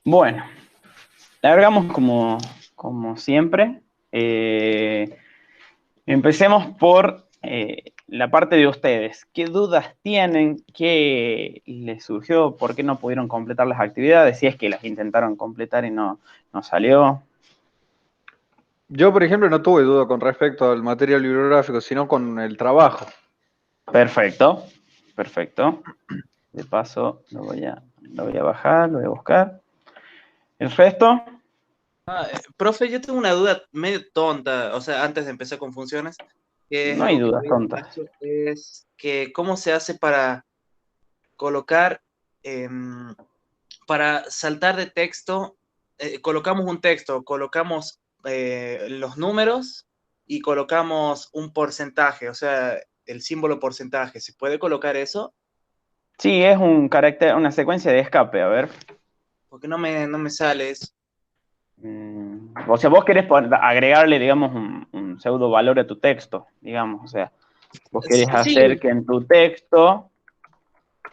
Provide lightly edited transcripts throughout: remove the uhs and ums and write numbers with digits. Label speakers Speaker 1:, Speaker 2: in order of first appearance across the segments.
Speaker 1: Bueno, largamos como siempre. Empecemos por la parte de ustedes. ¿Qué dudas tienen? ¿Qué les surgió? ¿Por qué no pudieron completar las actividades? Si es que las intentaron completar y no salió.
Speaker 2: Yo, por ejemplo, no tuve duda con respecto al material bibliográfico, sino con el trabajo.
Speaker 1: Perfecto, perfecto. De paso lo voy a bajar, lo voy a buscar. ¿El resto?
Speaker 3: Profe, yo tengo una duda medio tonta, o sea, antes de empezar con funciones, que es
Speaker 1: No hay
Speaker 3: algo que me
Speaker 1: dudas
Speaker 3: habían
Speaker 1: tontas.
Speaker 3: dicho, es que cómo se hace para colocar, em, para saltar de texto, colocamos un texto, colocamos los números y colocamos un porcentaje, o sea, el símbolo porcentaje. ¿Se puede colocar eso?
Speaker 1: Sí, es un carácter, una secuencia de escape, a ver.
Speaker 3: Porque no me sale eso.
Speaker 1: O sea, vos querés agregarle, digamos, un pseudo valor a tu texto, digamos. O sea, vos querés hacer
Speaker 3: Sí,
Speaker 1: que en tu texto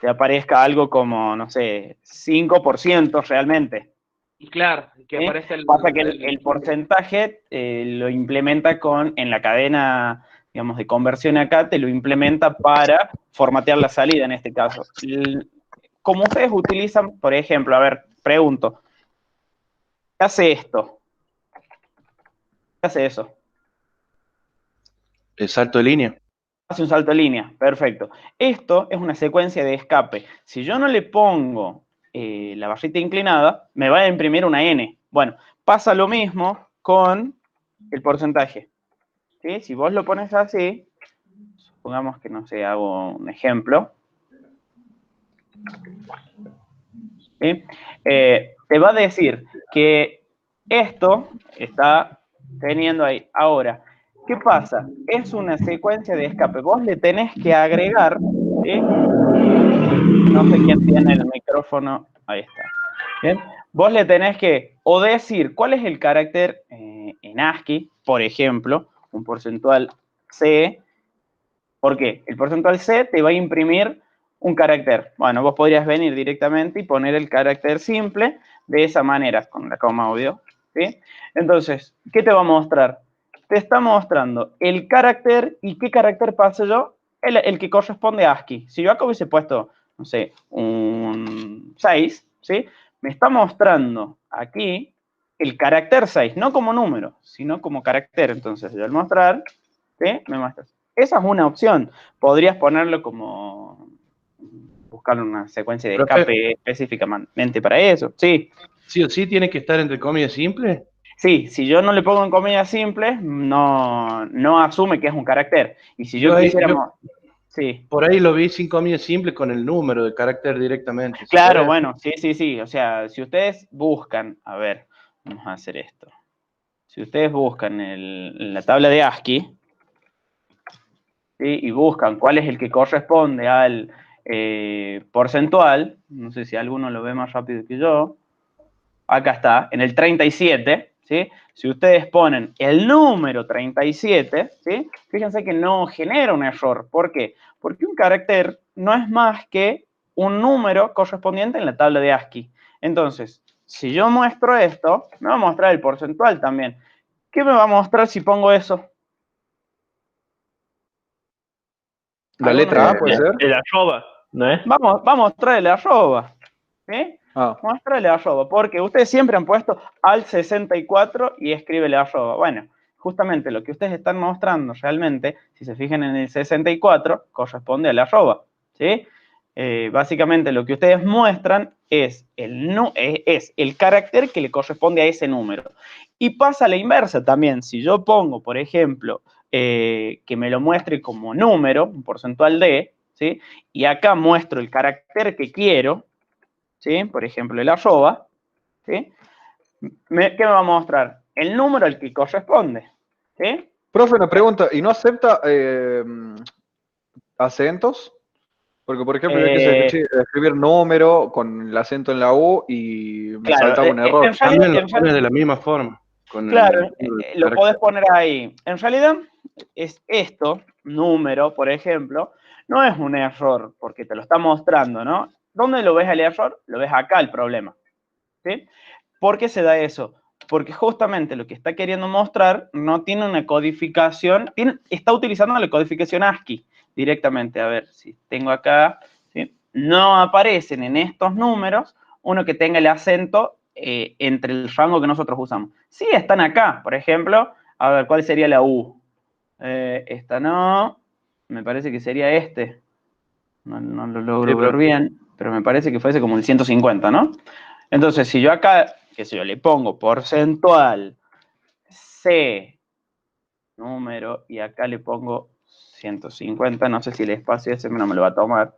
Speaker 1: te aparezca algo como, no sé, 5% realmente.
Speaker 3: y claro, que
Speaker 1: ¿Sí?
Speaker 3: aparezca
Speaker 1: Pasa que el porcentaje lo implementa en la cadena, digamos, de conversión acá, te lo implementa para formatear la salida en este caso. Como ustedes utilizan, por ejemplo, a ver, pregunto, ¿qué hace esto? ¿Qué hace eso?
Speaker 4: El salto de línea.
Speaker 1: Hace un salto de línea, perfecto. Esto es una secuencia de escape. Si yo no le pongo la barrita inclinada, me va a imprimir una N. Bueno, pasa lo mismo con el porcentaje. ¿Sí? Si vos lo pones así, supongamos que, no sé, hago un ejemplo. ¿Sí? Te va a decir que esto está teniendo ahí. Ahora, ¿qué pasa? Es una secuencia de escape. Vos le tenés que agregar, ¿sí? No sé quién tiene el micrófono. Ahí está. Bien. Vos le tenés que o decir cuál es el carácter en ASCII, por ejemplo, un porcentual C. ¿Por qué? El porcentual C te va a imprimir un carácter. Bueno, vos podrías venir directamente y poner el carácter simple de esa manera, con la coma obvio. ¿Sí? Entonces, ¿qué te va a mostrar? Te está mostrando el carácter y qué carácter paso yo, el que corresponde a ASCII. Si yo acá hubiese puesto, no sé, un 6, ¿sí? Me está mostrando aquí el carácter 6, no como número, sino como carácter. Entonces, yo al mostrar, ¿sí? Me muestra. Esa es una opción. Podrías ponerlo como buscar una secuencia de
Speaker 4: Profe,
Speaker 1: escape específicamente para eso. Sí,
Speaker 4: sí o sí tiene que estar entre comillas simple.
Speaker 1: sí, si yo no le pongo en comillas simples, no asume que es un carácter. Y si yo
Speaker 4: Yo
Speaker 1: quisiéramos, sí.
Speaker 4: por ahí lo vi sin comillas simple con el número de carácter directamente. ¿Se
Speaker 1: Claro,
Speaker 4: puede?
Speaker 1: bueno, sí, sí, sí. O sea, si ustedes buscan, a ver, vamos a hacer esto. Si ustedes buscan la tabla de ASCII, ¿sí? Y buscan cuál es el que corresponde al porcentual, no sé si alguno lo ve más rápido que yo, acá está, en el 37, ¿sí? Si ustedes ponen el número 37, ¿sí? Fíjense que no genera un error. ¿Por qué? Porque un carácter no es más que un número correspondiente en la tabla de ASCII. Entonces, si yo muestro esto, me va a mostrar el porcentual también. ¿Qué me va a mostrar si pongo eso?
Speaker 2: La
Speaker 1: ¿Alguno
Speaker 2: letra
Speaker 1: sabe?
Speaker 2: A puede ser.
Speaker 5: El arroba, ¿no es?
Speaker 1: Vamos a mostrarle arroba. ¿Sí?
Speaker 2: Ah,
Speaker 1: Muéstrale arroba, porque ustedes siempre han puesto al 64 y escríbele arroba. Bueno, justamente lo que ustedes están mostrando realmente, si se fijan en el 64, corresponde al arroba. ¿Sí? Básicamente lo que ustedes muestran es el carácter que le corresponde a ese número. Y pasa a la inversa también. Si yo pongo, por ejemplo, que me lo muestre como número, un porcentual de, ¿sí? Y acá muestro el carácter que quiero, ¿sí? Por ejemplo, el arroba, ¿sí? ¿Qué me va a mostrar? El número al que corresponde, ¿sí?
Speaker 2: profe, una pregunta, ¿y no acepta acentos? Porque, por ejemplo, yo quise escribir número con el acento en la U y me
Speaker 1: Claro,
Speaker 2: saltaba un error.
Speaker 1: en realidad,
Speaker 4: También lo pones de la misma forma, con el
Speaker 1: claro,
Speaker 4: número de
Speaker 1: lo podés
Speaker 4: carácter.
Speaker 1: poner ahí. En realidad, es esto, número, por ejemplo, no es un error, porque te lo está mostrando, ¿no? ¿Dónde lo ves el error? Lo ves acá el problema, ¿sí? ¿Por qué se da eso? Porque justamente lo que está queriendo mostrar no tiene una codificación, está utilizando la codificación ASCII directamente. A ver, si tengo acá, ¿sí? No aparecen en estos números uno que tenga el acento entre el rango que nosotros usamos. Sí están acá, por ejemplo, a ver, ¿cuál sería la U? Esta no, me parece que sería este. No lo logro ver bien, pero me parece que fuese como el 150, ¿no? Entonces, si yo acá, qué sé yo, le pongo porcentual C, número, y acá le pongo 150, no sé si el espacio ese no me lo va a tomar.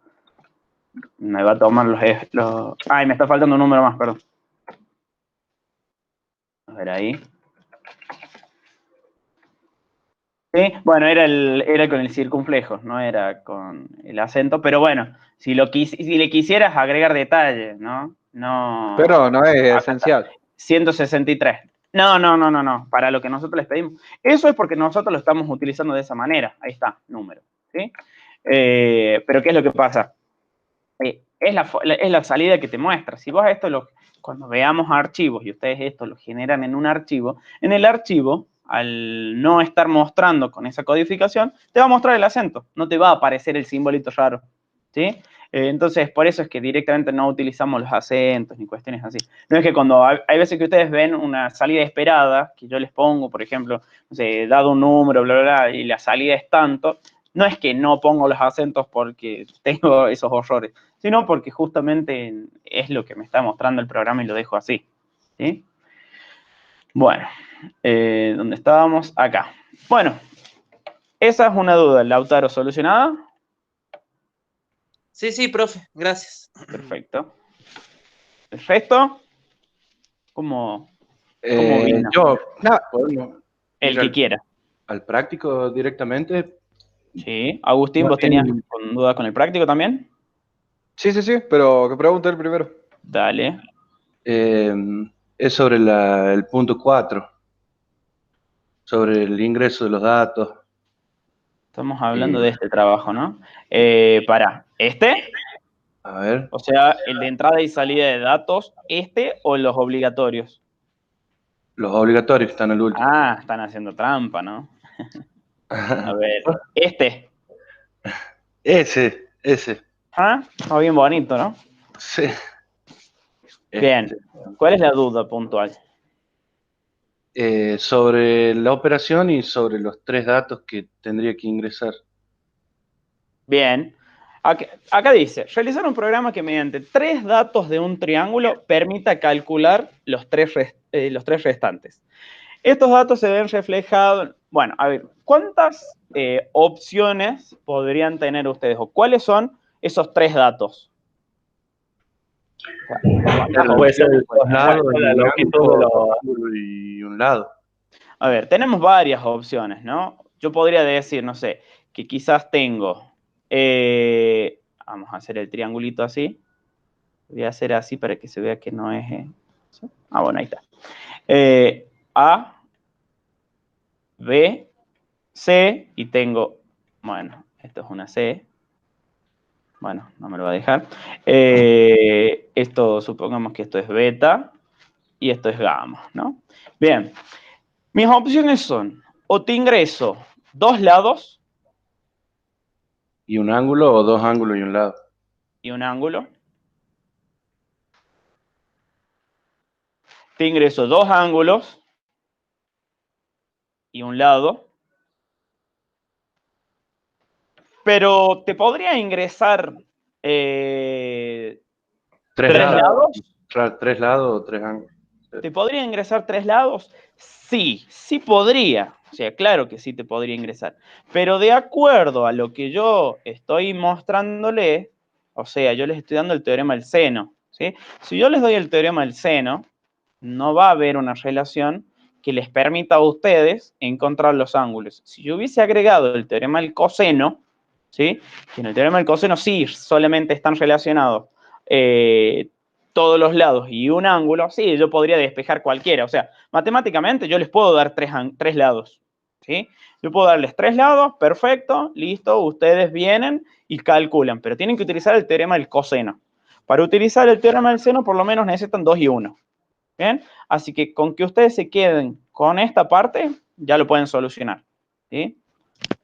Speaker 1: Me va a tomar los... Ay, me está faltando un número más, perdón. A ver ahí. Sí, bueno, era con el circunflejo, no era con el acento, pero bueno, si le quisieras agregar detalle, ¿no? No.
Speaker 2: Pero no es
Speaker 1: Acá
Speaker 2: esencial.
Speaker 1: está, 163. No, para lo que nosotros les pedimos. Eso es porque nosotros lo estamos utilizando de esa manera. Ahí está, número, ¿sí? Pero ¿qué es lo que pasa? Es la salida que te muestra. Si vos cuando veamos archivos y ustedes esto lo generan en un archivo, en el archivo, al no estar mostrando con esa codificación, te va a mostrar el acento, no te va a aparecer el simbolito raro, ¿sí? Entonces, por eso es que directamente no utilizamos los acentos ni cuestiones así. No es que cuando hay veces que ustedes ven una salida esperada, que yo les pongo, por ejemplo, no sé, dado un número, bla, bla, bla, y la salida es tanto, no es que no pongo los acentos porque tengo esos horrores, sino porque justamente es lo que me está mostrando el programa y lo dejo así, ¿sí? Bueno, ¿dónde estábamos? Acá. Bueno, esa es una duda, Lautaro, ¿solucionada?
Speaker 3: Sí, profe, gracias.
Speaker 1: Perfecto. Perfecto. ¿Cómo vino?
Speaker 4: Podemos
Speaker 1: El que quiera.
Speaker 4: al práctico directamente.
Speaker 1: Sí. Agustín, ¿vos tenías dudas con el práctico también?
Speaker 2: Sí, pero que pregunte él primero.
Speaker 1: Dale.
Speaker 4: Es sobre el punto 4, sobre el ingreso de los datos.
Speaker 1: Estamos hablando de este trabajo, ¿no? ¿este?
Speaker 4: A ver.
Speaker 1: O sea, el de entrada y salida de datos, o los obligatorios.
Speaker 4: Los obligatorios están al último.
Speaker 1: Ah, están haciendo trampa, ¿no? A ver,
Speaker 4: Ese.
Speaker 1: Ah, está bien bonito, ¿no?
Speaker 4: Sí.
Speaker 1: Bien. ¿Cuál es la duda puntual?
Speaker 4: Sobre la operación y sobre los 3 datos que tendría que ingresar.
Speaker 1: Bien. Acá dice, realizar un programa que mediante 3 datos de un triángulo permita calcular los tres restantes. Estos datos se ven reflejados... Bueno, a ver, ¿cuántas opciones podrían tener ustedes? ¿O cuáles son esos 3 datos?
Speaker 4: Puede ser de 2 lados y un lado.
Speaker 1: A ver, tenemos varias opciones, ¿no? Yo podría decir, no sé, que quizás tengo... vamos a hacer el triangulito así. Voy a hacer así para que se vea que no es... bueno, ahí está. A, B, C, y tengo... Bueno, esto es una C. Bueno, no me lo va a dejar. Supongamos que esto es beta y esto es gamma, ¿no? Bien, mis opciones son, o te ingreso 2 lados.
Speaker 4: Y un ángulo o 2 ángulos y un lado.
Speaker 1: Y un ángulo. Te ingreso 2 ángulos y un lado. Pero te podría ingresar 3 lados.
Speaker 4: 3 lados o 3 ángulos.
Speaker 1: ¿Te podría ingresar 3 lados? Sí podría. O sea, claro que sí te podría ingresar. Pero de acuerdo a lo que yo estoy mostrándole, o sea, yo les estoy dando el teorema del seno, ¿sí? Si yo les doy el teorema del seno, no va a haber una relación que les permita a ustedes encontrar los ángulos. Si yo hubiese agregado el teorema del coseno, ¿sí? Que en el teorema del coseno sí solamente están relacionados todos los lados y un ángulo, sí, yo podría despejar cualquiera. O sea, matemáticamente yo les puedo dar 3 lados, ¿sí? Yo puedo darles 3 lados, perfecto, listo, ustedes vienen y calculan, pero tienen que utilizar el teorema del coseno. Para utilizar el teorema del seno, por lo menos necesitan 2 y 1, ¿Bien? Así que con que ustedes se queden con esta parte, ya lo pueden solucionar. ¿Sí?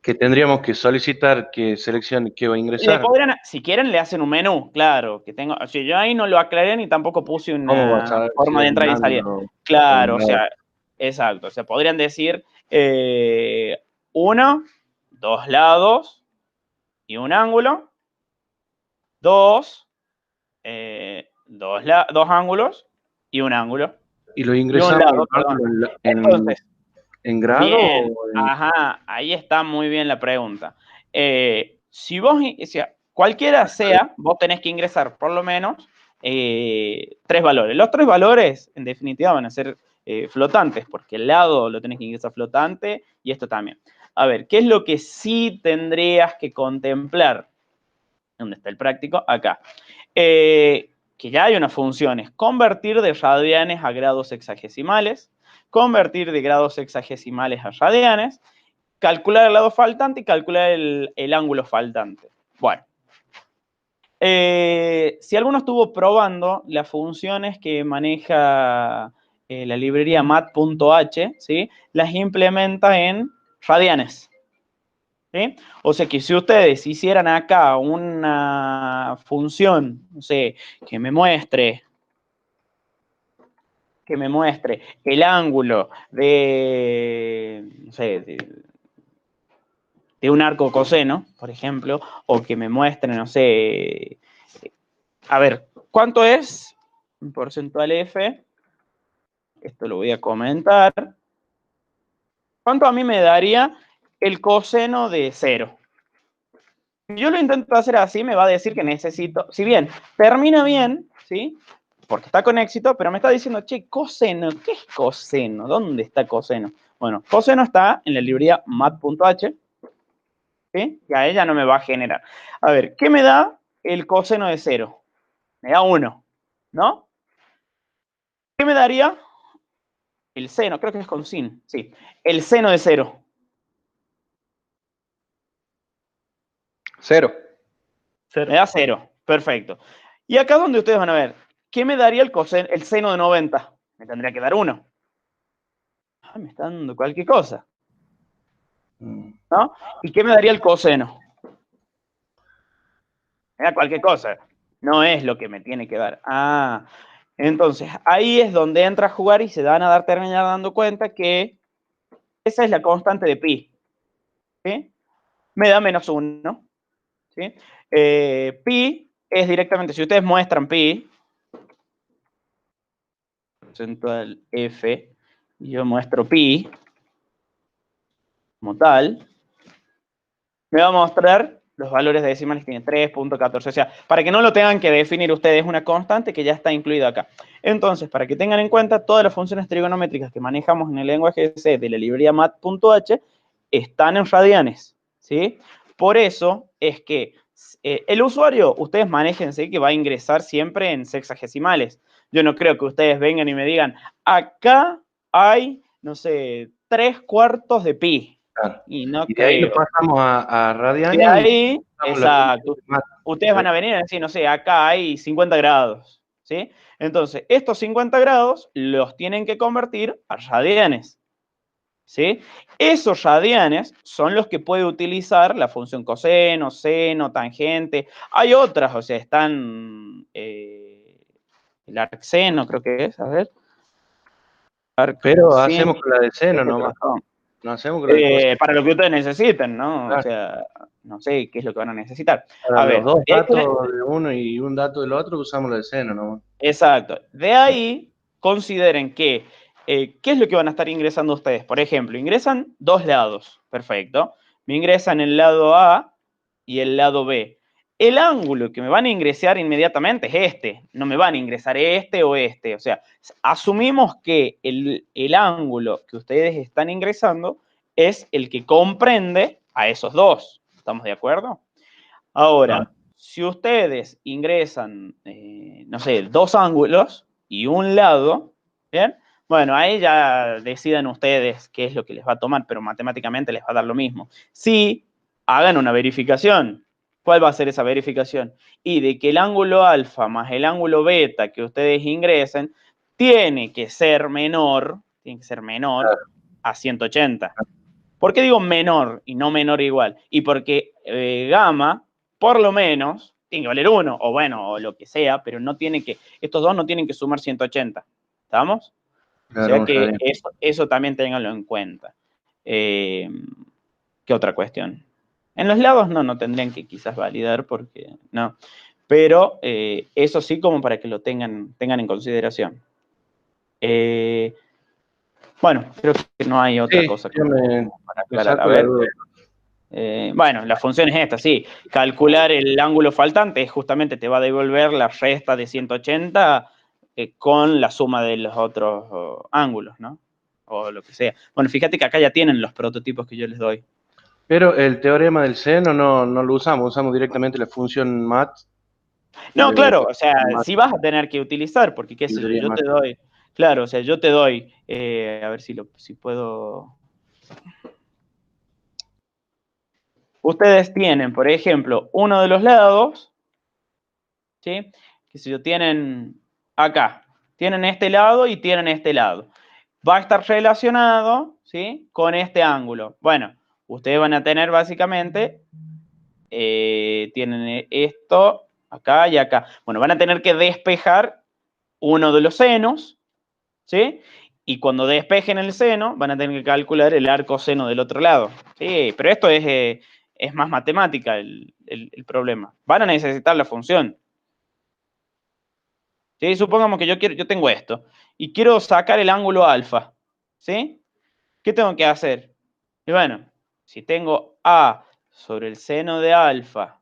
Speaker 4: Que tendríamos que solicitar que seleccione qué va a
Speaker 1: Le
Speaker 4: ingresar.
Speaker 1: podrían, si quieren, le hacen un menú, claro, que tengo, o sea, yo ahí no lo aclaré ni tampoco puse
Speaker 4: ¿Cómo va a
Speaker 1: una
Speaker 4: saber si
Speaker 1: forma de
Speaker 4: hay un
Speaker 1: entrada y salida.
Speaker 4: ángulo o
Speaker 1: Claro,
Speaker 4: un
Speaker 1: o
Speaker 4: lado?
Speaker 1: sea, exacto, o sea, podrían decir 1, 2 lados y un ángulo, 2, 2 ángulos y un ángulo,
Speaker 4: ¿Y lo
Speaker 1: y un
Speaker 4: ingresamos el
Speaker 1: lado, perdón.
Speaker 4: ángulo
Speaker 1: Entonces,
Speaker 4: en grado
Speaker 1: bien,
Speaker 4: o en...
Speaker 1: ajá, ahí está muy bien la pregunta. Si vos, o sea, cualquiera sea, vos tenés que ingresar por lo menos 3 valores. Los 3 valores, en definitiva, van a ser flotantes, porque el lado lo tenés que ingresar flotante y esto también. A ver, ¿qué es lo que sí tendrías que contemplar? ¿Dónde está el práctico? Acá. Que ya hay unas funciones. Convertir de radianes a grados sexagesimales, convertir de grados sexagesimales a radianes, calcular el lado faltante y calcular el ángulo faltante. Bueno, si alguno estuvo probando las funciones que maneja la librería mat.h, ¿sí? Las implementa en radianes. ¿Sí? O sea que si ustedes hicieran acá una función, no sé, que me muestre el ángulo de, no sé, de un arco coseno, por ejemplo, o que me muestre, no sé, a ver, ¿cuánto es un porcentual F? Esto lo voy a comentar. ¿Cuánto a mí me daría el coseno de 0? Yo lo intento hacer así, me va a decir que necesito, si bien termina bien, ¿sí? Porque está con éxito, pero me está diciendo, che, coseno, ¿qué es coseno? ¿Dónde está coseno? Bueno, coseno está en la librería mat.h, ¿sí? Y a ella no me va a generar. A ver, ¿qué me da el coseno de 0? Me da 1, ¿no? ¿Qué me daría el seno? Creo que es con sin, sí. El seno de 0.
Speaker 2: 0.
Speaker 1: Me da 0, perfecto. Y acá es donde ustedes van a ver, ¿qué me daría el seno de 90? Me tendría que dar 1. Ah, me está dando cualquier cosa, ¿no? ¿Y qué me daría el coseno? Me da cualquier cosa. No es lo que me tiene que dar. Ah, entonces ahí es donde entra a jugar y se van a terminar dando cuenta que esa es la constante de pi. ¿Sí? Me da menos 1. ¿Sí? Pi es directamente, si ustedes muestran pi, porcentual F, y yo muestro pi como tal, me va a mostrar los valores decimales que tiene 3.14. O sea, para que no lo tengan que definir ustedes, una constante que ya está incluida acá. Entonces, para que tengan en cuenta, todas las funciones trigonométricas que manejamos en el lenguaje C de la librería mat.h están en radianes, ¿sí? Por eso es que el usuario, ustedes manéjense que va a ingresar siempre en sexagesimales. Yo no creo que ustedes vengan y me digan, acá hay, no sé, 3/4 de pi.
Speaker 4: Claro.
Speaker 1: Y no
Speaker 4: Y de ahí lo
Speaker 1: creo.
Speaker 4: pasamos a
Speaker 1: De
Speaker 4: radianes y
Speaker 1: ahí,
Speaker 4: usamos la función
Speaker 1: exacto.
Speaker 4: de Mat.
Speaker 1: Ustedes van a venir a decir, no sé, acá hay 50 grados, ¿sí? Entonces, estos 50 grados los tienen que convertir a radianes, ¿sí? Esos radianes son los que puede utilizar la función coseno, seno, tangente. Hay otras, o sea, están el arcseno, creo que es, a ver.
Speaker 4: Pero
Speaker 1: Arcseno,
Speaker 4: hacemos con la de
Speaker 1: creo
Speaker 4: seno
Speaker 1: que otras
Speaker 4: nomás.
Speaker 1: son.
Speaker 4: No hacemos con la de coseno.
Speaker 1: Para lo que ustedes necesiten, ¿no? O
Speaker 4: Claro.
Speaker 1: sea, no sé qué es lo que van a necesitar.
Speaker 4: Para
Speaker 1: A
Speaker 4: los
Speaker 1: ver,
Speaker 4: dos datos de uno y un dato del otro usamos la de seno nomás.
Speaker 1: exacto. De ahí, consideren que, ¿qué es lo que van a estar ingresando ustedes? Por ejemplo, ingresan 2 lados, perfecto. Me ingresan el lado A y el lado B. El ángulo que me van a ingresar inmediatamente es este, no me van a ingresar este o este. O sea, asumimos que el ángulo que ustedes están ingresando es el que comprende a esos dos. ¿Estamos de acuerdo? Ahora, si ustedes ingresan, no sé, 2 ángulos y un lado, ¿bien? Bueno, ahí ya decidan ustedes qué es lo que les va a tomar, pero matemáticamente les va a dar lo mismo. Si hagan una verificación, ¿cuál va a ser esa verificación? Y de que el ángulo alfa más el ángulo beta que ustedes ingresen tiene que ser menor a 180. ¿Por qué digo menor y no menor igual? Y porque gamma, por lo menos, tiene que valer 1, o bueno, o lo que sea, pero no tiene que, estos dos no tienen que sumar 180. ¿Estamos?
Speaker 4: Claro,
Speaker 1: O sea que
Speaker 4: está bien.
Speaker 1: eso también ténganlo en cuenta. ¿Qué otra cuestión? En los lados no tendrían que quizás validar porque no. Pero eso sí como para que lo tengan en consideración. Bueno, creo que no hay otra
Speaker 4: Sí,
Speaker 1: cosa
Speaker 4: yo me
Speaker 1: para aclarar. A
Speaker 4: saco la
Speaker 1: ver.
Speaker 4: duda.
Speaker 1: Bueno, la función es esta, sí. Calcular el ángulo faltante justamente te va a devolver la resta de 180 con la suma de los otros ángulos, ¿no? O lo que sea. Bueno, fíjate que acá ya tienen los prototipos que yo les doy.
Speaker 4: Pero el teorema del seno no lo usamos directamente la función mat.
Speaker 1: No, claro, o sea,
Speaker 4: Mat
Speaker 1: sí vas a tener que utilizar, porque qué sé yo,
Speaker 4: librería
Speaker 1: yo te
Speaker 4: mat.
Speaker 1: doy, claro, o sea, yo te doy, a ver si puedo. Ustedes tienen, por ejemplo, uno de los lados, ¿sí? Que si yo tienen acá, tienen este lado y tienen este lado. Va a estar relacionado, ¿sí? Con este ángulo. Bueno, ustedes van a tener básicamente, tienen esto acá y acá. Bueno, van a tener que despejar uno de los senos, ¿sí? Y cuando despejen el seno, van a tener que calcular el arco seno del otro lado. Sí, pero esto es más matemática el problema. Van a necesitar la función. ¿Sí? Supongamos que yo tengo esto y quiero sacar el ángulo alfa. ¿Sí? ¿Qué tengo que hacer? Y bueno, si tengo A sobre el seno de alfa,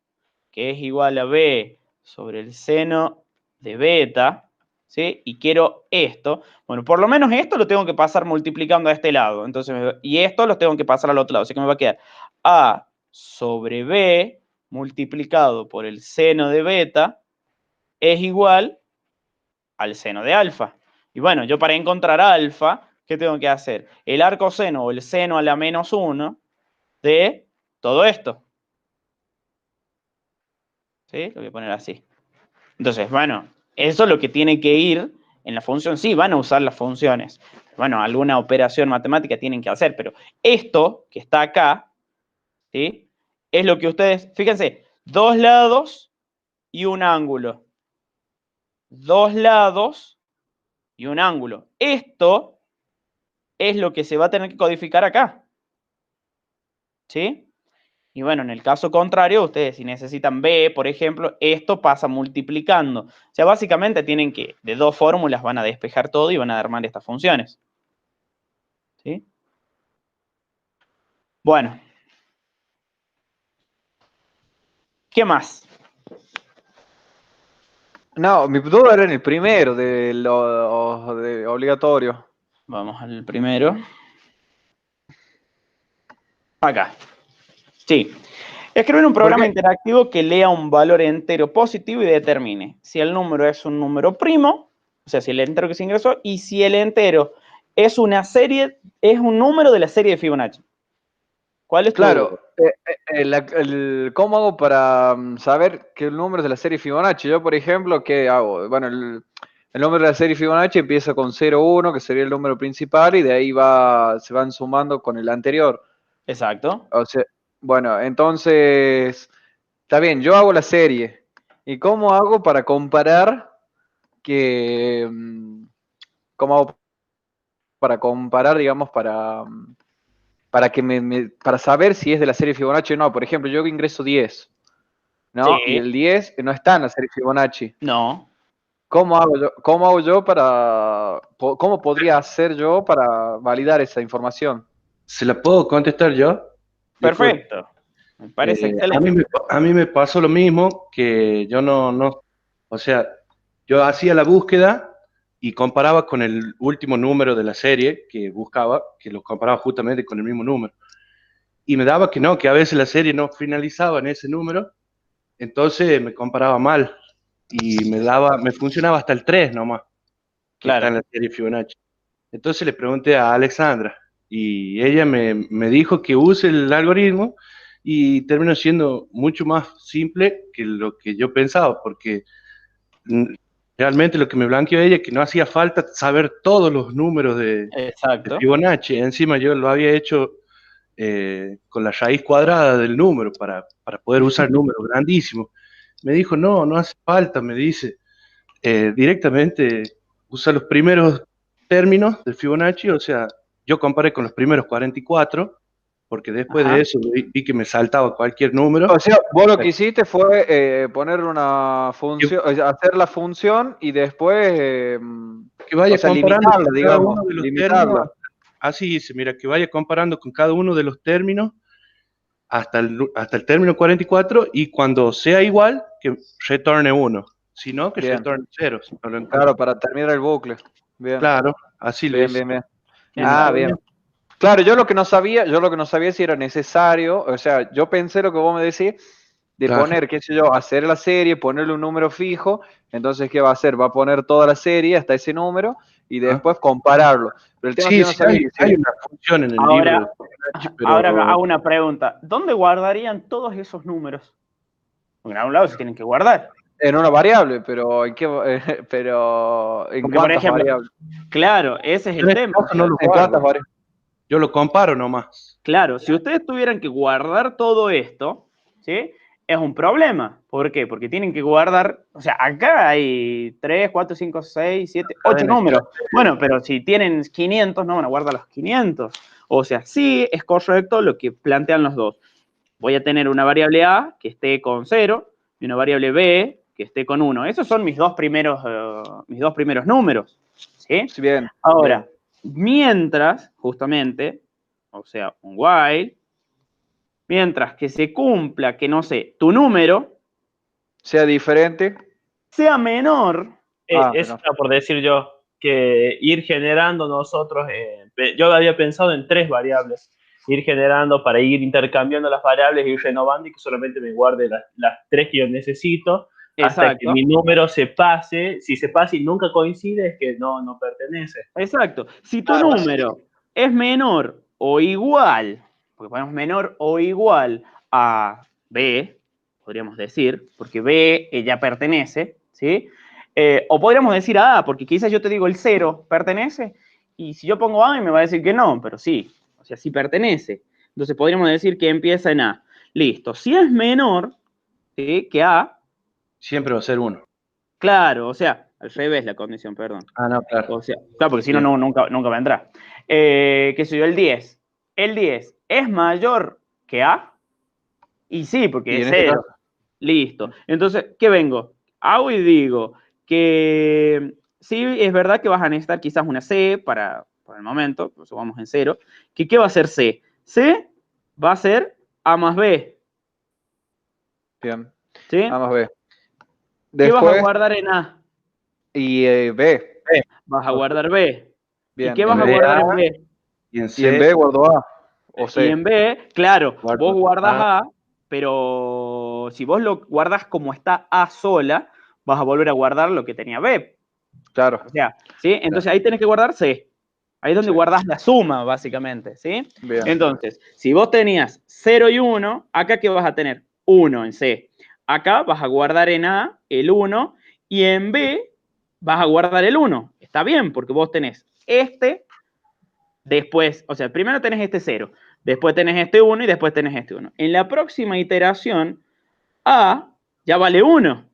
Speaker 1: que es igual a B sobre el seno de beta, ¿sí? Y quiero esto, bueno, por lo menos esto lo tengo que pasar multiplicando a este lado. Entonces, y esto lo tengo que pasar al otro lado. Así que me va a quedar A sobre B multiplicado por el seno de beta es igual al seno de alfa. Y bueno, yo para encontrar alfa, ¿qué tengo que hacer? El arco seno o el seno a la menos 1 de todo esto. ¿Sí? Lo voy a poner así. Entonces, bueno, eso es lo que tiene que ir en la función. Sí, van a usar las funciones. Bueno, alguna operación matemática tienen que hacer, pero esto que está acá, ¿sí? Es lo que ustedes, fíjense, dos lados y un ángulo. Dos lados y un ángulo. Esto es lo que se va a tener que codificar acá. ¿Sí? Y bueno, en el caso contrario, ustedes si necesitan B, por ejemplo, esto pasa multiplicando. O sea, básicamente tienen que, de dos fórmulas van a despejar todo y van a armar estas funciones. ¿Sí? Bueno. ¿Qué más?
Speaker 2: No, mi duda era en el primero de lo de obligatorio.
Speaker 1: Vamos al primero. Acá. Sí. Escribir un programa
Speaker 2: Porque,
Speaker 1: interactivo que lea un valor entero positivo y determine si el número es un número primo, o sea, si el entero que se ingresó, y si el entero es una serie, es un número de la serie de Fibonacci. ¿Cuál es tu duda?
Speaker 2: claro, ¿cómo hago para saber qué número es de la serie Fibonacci? Yo, por ejemplo, ¿qué hago? Bueno, el número de la serie Fibonacci empieza con 0,1, que sería el número principal, y de ahí se van sumando con el anterior.
Speaker 1: Exacto.
Speaker 2: O sea, bueno, entonces, está bien, yo hago la serie. ¿Y cómo hago para comparar que, cómo hago para comparar, digamos, para que para saber si es de la serie Fibonacci o no? Por ejemplo, yo ingreso 10, ¿no? Y
Speaker 1: Sí.
Speaker 2: el 10 no está en la serie Fibonacci.
Speaker 1: No.
Speaker 2: Cómo hago yo cómo podría hacer yo para validar esa información?
Speaker 4: ¿Se la puedo contestar yo? Disculpe.
Speaker 1: Perfecto. Me parece
Speaker 4: A mí
Speaker 1: excelente.
Speaker 4: a mí me pasó lo mismo, que yo o sea, yo hacía la búsqueda y comparaba con el último número de la serie que buscaba, que los comparaba justamente con el mismo número. Y me daba que no, que a veces la serie no finalizaba en ese número, entonces me comparaba mal y me funcionaba hasta el 3 nomás, que está
Speaker 1: Claro.
Speaker 4: en la serie Fibonacci. Entonces le pregunté a Alexandra y ella me dijo que use el algoritmo y terminó siendo mucho más simple que lo que yo pensaba, porque realmente lo que me blanqueó ella es que no hacía falta saber todos los números de
Speaker 1: Exacto.
Speaker 4: Fibonacci. Encima yo lo había hecho con la raíz cuadrada del número para poder usar números grandísimos. Me dijo, no hace falta, me dice, directamente usa los primeros términos de Fibonacci, o sea, yo comparé con los primeros 44, porque después
Speaker 1: Ajá.
Speaker 4: de eso vi que me saltaba cualquier número.
Speaker 2: O sea, vos lo que hiciste fue poner una función, o sea, hacer la función y después,
Speaker 4: Que vaya
Speaker 2: o sea,
Speaker 4: comparando
Speaker 2: limitarla,
Speaker 4: con cada
Speaker 2: digamos,
Speaker 4: uno de los términos,
Speaker 2: limitarla.
Speaker 4: así dice, mira, que vaya comparando con cada uno de los términos hasta el término 44 y cuando sea igual, que retorne 1, si no, que
Speaker 2: Bien,
Speaker 4: retorne 0. Si no lo encuentra.
Speaker 2: claro, para terminar el bucle. Bien,
Speaker 4: Claro, así lo
Speaker 2: bien,
Speaker 4: hice.
Speaker 2: bien, bien. Ah,
Speaker 1: Exacto.
Speaker 2: bien. Claro, yo lo que no sabía si era necesario, o sea, yo pensé lo que vos me decís, de
Speaker 4: Claro.
Speaker 2: poner, qué sé yo, hacer la serie, ponerle un número fijo, entonces, ¿qué va a hacer? Va a poner toda la serie hasta ese número y después compararlo. Pero el tema es que
Speaker 4: Sí,
Speaker 2: yo no
Speaker 4: sí,
Speaker 2: sabía
Speaker 4: hay una función en el libro de
Speaker 1: Ahora,
Speaker 4: Fibonacci,
Speaker 1: ahora
Speaker 4: pero
Speaker 1: hago una pregunta. ¿Dónde guardarían todos esos números? Porque en algún lado se tienen que guardar.
Speaker 2: en una variable, pero ¿en qué, pero ¿en
Speaker 1: Porque, por
Speaker 2: cuántas
Speaker 1: ejemplo,
Speaker 2: variables?
Speaker 1: claro, ese es
Speaker 4: yo en
Speaker 1: el
Speaker 4: este
Speaker 1: tema. O
Speaker 4: caso no
Speaker 1: sea,
Speaker 4: lo
Speaker 2: ¿En cuántas
Speaker 4: guardo,
Speaker 2: variables?
Speaker 4: yo lo comparo nomás.
Speaker 1: claro, si ustedes tuvieran que guardar todo esto, ¿sí? Es un problema. ¿Por qué? Porque tienen que guardar, o sea, acá hay 3, 4, 5, 6, 7, 8
Speaker 4: Cadena de
Speaker 1: números.
Speaker 4: caracteres.
Speaker 1: Bueno, pero si tienen 500, no van a guardar los 500. O sea, sí es correcto lo que plantean los dos. Voy a tener una variable A que esté con 0 y una variable B que esté con 1. Esos son mis dos primeros números. ¿Sí?
Speaker 2: Sí, bien,
Speaker 1: Ahora,
Speaker 2: bien.
Speaker 1: mientras, justamente, o sea, un while, mientras que se cumpla, que no sé, tu número
Speaker 2: Sea diferente.
Speaker 1: sea menor.
Speaker 5: Eso
Speaker 2: No.
Speaker 5: está por decir yo, que ir generando nosotros, yo había pensado en 3 variables, ir generando para ir intercambiando las variables, ir renovando y que solamente me guarde las 3 que yo necesito hasta que
Speaker 1: Exacto,
Speaker 5: mi número se pase. Si se pasa y nunca coincide, es que no pertenece.
Speaker 1: exacto. Si tu
Speaker 5: Claro.
Speaker 1: número es menor o igual, porque ponemos menor o igual a B, podríamos decir, porque B ya pertenece, ¿sí? O podríamos decir A, porque quizás yo te digo el 0 pertenece, y si yo pongo A me va a decir que no, pero sí, o sea, sí pertenece. Entonces podríamos decir que empieza en A. Listo. Si es menor, ¿sí?, que A,
Speaker 4: Siempre va a ser 1.
Speaker 1: claro, o sea, al revés la condición, perdón.
Speaker 4: Ah, no, claro.
Speaker 1: O sea, claro, porque si no,
Speaker 4: Bien.
Speaker 1: nunca vendrá. ¿Qué sé yo? El 10. El 10 es mayor que A. Y sí, porque
Speaker 2: Y
Speaker 1: es
Speaker 2: en este
Speaker 1: 0.
Speaker 2: caso,
Speaker 1: Listo. Entonces, ¿qué vengo? Hago y digo que sí, es verdad que vas a necesitar quizás una C por el momento, pues vamos en 0. ¿Qué va a ser C? C va a ser A más B.
Speaker 2: bien.
Speaker 1: ¿Sí?
Speaker 2: A más B.
Speaker 1: ¿Qué vas a
Speaker 2: Después,
Speaker 1: guardar en A?
Speaker 2: y B.
Speaker 1: Vas a guardar B. ¿Y
Speaker 2: Bien.
Speaker 1: qué vas
Speaker 4: En
Speaker 1: a
Speaker 4: B,
Speaker 1: guardar
Speaker 4: A,
Speaker 1: en B?
Speaker 4: y en
Speaker 2: Y en
Speaker 4: C,
Speaker 2: B guardo A o
Speaker 1: Y
Speaker 2: C.
Speaker 1: en B, claro,
Speaker 4: guardo
Speaker 1: vos guardás
Speaker 4: A.
Speaker 1: A, pero si vos lo guardás como está A sola, vas a volver a guardar lo que tenía B.
Speaker 2: Claro.
Speaker 1: O sea, ¿sí? Entonces
Speaker 4: Claro.
Speaker 1: ahí tenés que guardar C. Ahí es donde
Speaker 2: Sí.
Speaker 1: guardás la suma, básicamente, ¿sí?
Speaker 2: Bien.
Speaker 1: Entonces, si vos tenías 0 y 1, acá ¿qué vas a tener? 1 en C. Acá vas a guardar en A el 1 y en B vas a guardar el 1. Está bien, porque vos tenés este, después, o sea, primero tenés este 0, después tenés este 1 y después tenés este 1. En la próxima iteración, A ya vale 1.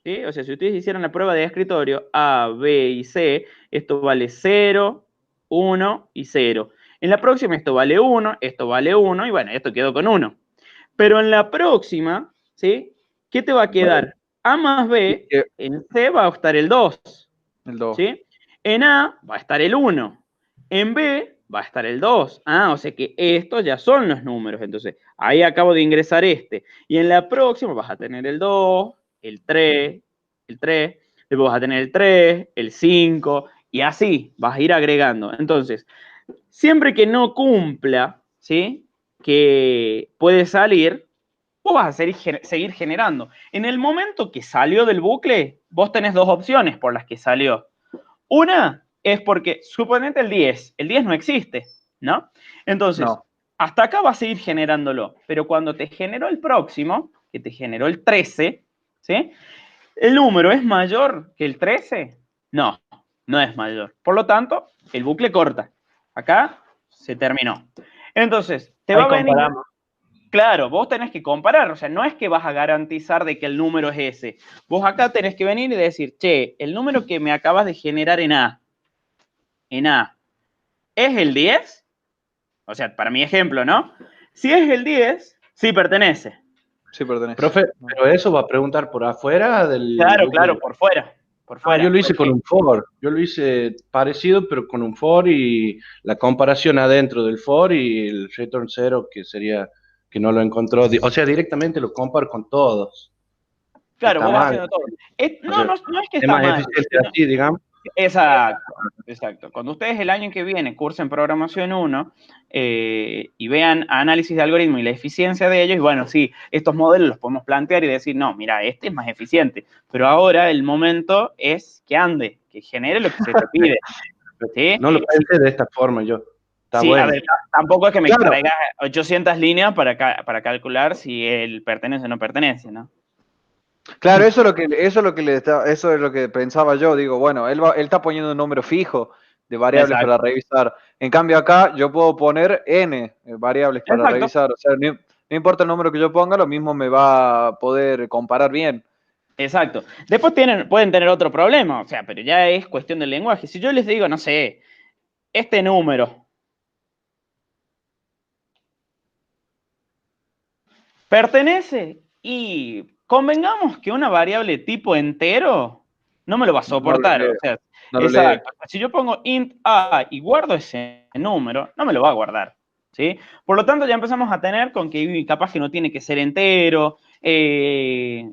Speaker 1: ¿Sí? O sea, si ustedes hicieran la prueba de escritorio A, B y C, esto vale 0, 1 y 0. En la próxima esto vale 1, esto vale 1 y bueno, esto quedó con 1. Pero en la próxima, ¿sí? ¿Qué te va a quedar? A más B, en C va a estar el 2.
Speaker 2: El 2.
Speaker 1: ¿Sí? En A va a estar el 1. En B va a estar el 2. Ah, o sea que estos ya son los números. Entonces, ahí acabo de ingresar este. Y en la próxima vas a tener el 2, el 3, después vas a tener el 3, el 5, y así vas a ir agregando. Entonces, siempre que no cumpla, ¿sí?, que puede salir, vos vas a seguir generando. En el momento que salió del bucle, vos tenés dos opciones por las que salió. Una es porque, suponete el 10 no existe, ¿no? Entonces,
Speaker 2: No.
Speaker 1: hasta acá vas a seguir generándolo, pero cuando te generó el próximo, que te generó el 13, ¿sí? ¿El número es mayor que el 13? No, no es mayor. Por lo tanto, el bucle corta. Acá se terminó. Entonces, te va
Speaker 5: Ahí
Speaker 1: a venir...
Speaker 5: comparamos.
Speaker 1: Claro, vos tenés que comparar, o sea, no es que vas a garantizar de que el número es ese. Vos acá tenés que venir y decir, che, el número que me acabas de generar en A, ¿es el 10? O sea, para mi ejemplo, ¿no? Si es el 10, sí pertenece.
Speaker 2: Sí, pertenece.
Speaker 4: Profe, pero eso va a preguntar por afuera del
Speaker 1: Claro,
Speaker 4: bucle.
Speaker 1: claro, por fuera. Por
Speaker 4: Ah, yo
Speaker 1: fuera.
Speaker 4: lo hice con un for. Yo lo hice parecido, pero con un for y la comparación adentro del for y el return zero, que sería que no lo encontró. O sea, directamente lo comparo con todos.
Speaker 1: Claro,
Speaker 4: Está
Speaker 1: vos vas
Speaker 4: mal.
Speaker 1: haciendo todo.
Speaker 4: O
Speaker 1: No,
Speaker 4: sea,
Speaker 1: no, no es que
Speaker 4: es
Speaker 1: está
Speaker 4: más
Speaker 1: mal.
Speaker 4: eficiente así, digamos.
Speaker 1: Exacto, exacto. Cuando ustedes el año que viene cursen programación 1 y vean análisis de algoritmo y la eficiencia de ellos, y bueno, sí, estos modelos los podemos plantear y decir, no, mira, este es más eficiente, pero ahora el momento es que ande, que genere lo que se te pide. ¿Sí?
Speaker 4: No lo pensé de esta forma yo. Está
Speaker 1: Sí, a
Speaker 4: bueno.
Speaker 1: ver, tampoco es que me
Speaker 2: Claro.
Speaker 1: traiga 800 líneas para calcular si él pertenece o no pertenece, ¿no?
Speaker 2: Claro, eso es lo que pensaba yo. Digo, bueno, él está poniendo un número fijo de variables
Speaker 1: Exacto.
Speaker 2: para revisar. En cambio, acá yo puedo poner n variables para
Speaker 1: Exacto.
Speaker 2: revisar. O sea, no importa el número que yo ponga, lo mismo me va a poder comparar bien.
Speaker 1: Exacto. Después pueden tener otro problema, o sea, pero ya es cuestión del lenguaje. Si yo les digo, no sé, este número pertenece y convengamos que una variable tipo entero no me lo va a
Speaker 2: No lo
Speaker 1: soportar.
Speaker 2: lee,
Speaker 1: O sea,
Speaker 2: no lo lee.
Speaker 1: exacto. Si yo pongo int a y guardo ese número, no me lo va a guardar. ¿Sí? Por lo tanto, ya empezamos a tener con que capaz que no tiene que ser entero.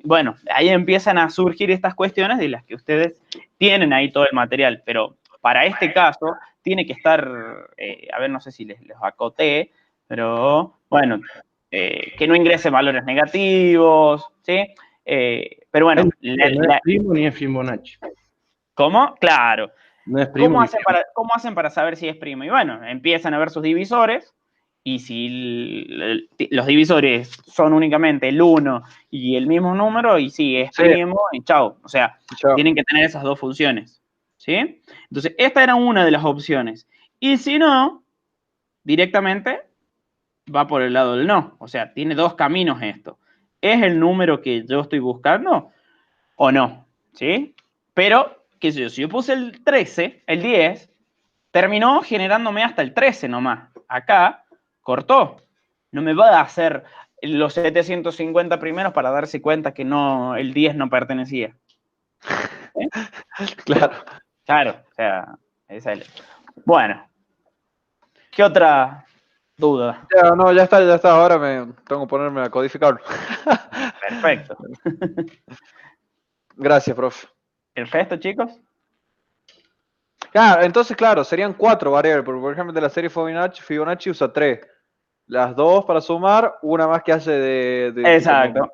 Speaker 1: Bueno, ahí empiezan a surgir estas cuestiones de las que ustedes tienen ahí todo el material, pero para este caso tiene que estar, a ver, no sé si les acoté, pero bueno, que no ingrese valores negativos, ¿sí? Pero bueno,
Speaker 4: No es primo ni es Fibonacci.
Speaker 1: ¿cómo? Claro.
Speaker 4: No es primo ni Fibonacci.
Speaker 1: ¿Cómo hacen para saber si es primo? Y bueno, empiezan a ver sus divisores, y si los divisores son únicamente el 1 y el mismo número, y sí, es
Speaker 2: Sí,
Speaker 1: primo, y chao. O sea,
Speaker 2: yo.
Speaker 1: tienen que tener esas dos funciones, ¿sí? Entonces, esta era una de las opciones. Y si no, directamente va por el lado del no. O sea, tiene dos caminos esto. ¿Es el número que yo estoy buscando o no? ¿Sí? Pero, qué sé yo, si yo puse el 13, el 10, terminó generándome hasta el 13 nomás. Acá cortó. No me va a hacer los 750 primeros para darse cuenta que no, el 10 no pertenecía. ¿Sí?
Speaker 2: Claro.
Speaker 1: Claro, o sea, esa es bueno. ¿Qué otra duda?
Speaker 2: Ya, no, ya está. Ahora me tengo que ponerme a codificarlo.
Speaker 1: Perfecto.
Speaker 2: Gracias, profe.
Speaker 1: Perfecto, chicos.
Speaker 2: Claro, entonces, claro, serían 4 variables, porque por ejemplo de la serie Fibonacci usa 3. Las dos para sumar, una más que hace
Speaker 1: Exacto,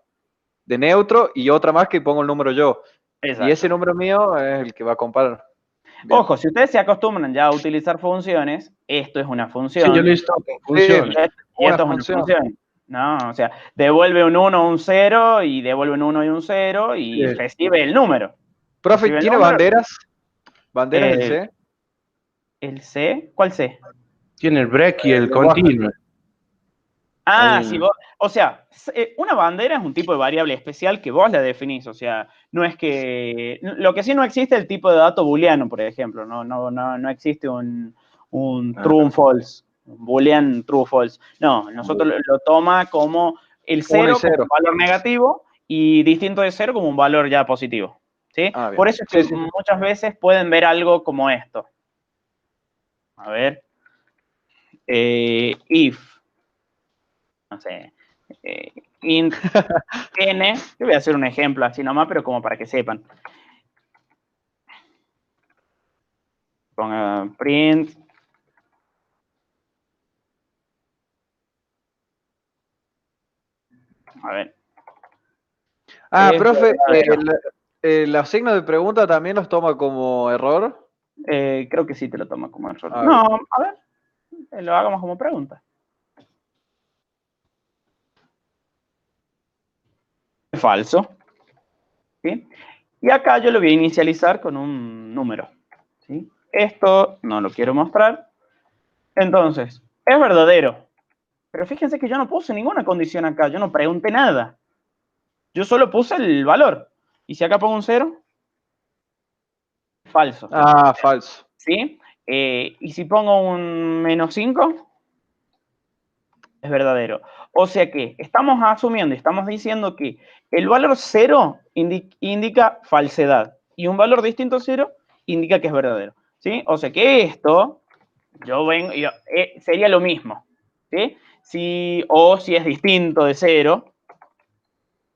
Speaker 2: de neutro y otra más que pongo el número yo. Y ese
Speaker 1: exacto.
Speaker 2: número mío es el que va a comparar. Bien.
Speaker 1: Ojo, si ustedes se acostumbran ya a utilizar funciones, esto es una
Speaker 4: Sí, yo
Speaker 1: función
Speaker 4: lo hice todo con
Speaker 2: Sí,
Speaker 4: funciones.
Speaker 1: y
Speaker 2: una
Speaker 1: esto es una
Speaker 2: función.
Speaker 1: función. ¿No? O sea, devuelve un 1, un 0 y devuelve un 1 y un 0 y
Speaker 4: Sí.
Speaker 1: recibe el número.
Speaker 2: Profe,
Speaker 1: Recibe el
Speaker 2: ¿tiene
Speaker 1: número.
Speaker 2: banderas? ¿Banderas el
Speaker 1: El,
Speaker 2: C?
Speaker 1: el C, ¿cuál C?
Speaker 4: Tiene el break y el
Speaker 2: Lenguaje.
Speaker 4: continuo.
Speaker 1: Ah,
Speaker 4: El-
Speaker 1: sí, vos, o sea, una bandera es un tipo de variable especial que vos la definís, o sea, no es que, lo que sí no existe es el tipo de dato booleano, por ejemplo, no existe un true and false, un boolean true o false, no, nosotros lo toma como el
Speaker 2: 1 y
Speaker 1: 0 como
Speaker 2: 0.
Speaker 1: un valor negativo y distinto de 0 como un valor ya positivo, ¿sí?
Speaker 2: Ah, bien.
Speaker 1: Por eso es que
Speaker 2: Sí, sí.
Speaker 1: muchas veces pueden ver algo como esto, a ver, if, no sé, int n, yo voy a hacer un ejemplo así nomás, pero como para que sepan. Ponga print. A ver.
Speaker 2: Ah,
Speaker 1: Es
Speaker 2: profe,
Speaker 1: verdadero.
Speaker 2: los signos de pregunta también los toma como error.
Speaker 1: Creo que sí te lo toma como error.
Speaker 2: Ah,
Speaker 1: No,
Speaker 2: bien.
Speaker 1: a ver, lo hagamos como pregunta. Falso. ¿Sí? Y acá yo lo voy a inicializar con un número, ¿sí? Esto no lo quiero mostrar. Entonces, es verdadero. Pero fíjense que yo no puse ninguna condición acá, yo no pregunté nada. Yo solo puse el valor. Y si acá pongo un 0, falso.
Speaker 2: Ah, falso.
Speaker 1: ¿Sí? Y si pongo un -5, es verdadero. O sea que estamos asumiendo, estamos diciendo que el valor 0 indica falsedad y un valor distinto a 0 indica que es verdadero. ¿Sí? O sea que esto, sería lo mismo. ¿Sí? O si es distinto de 0,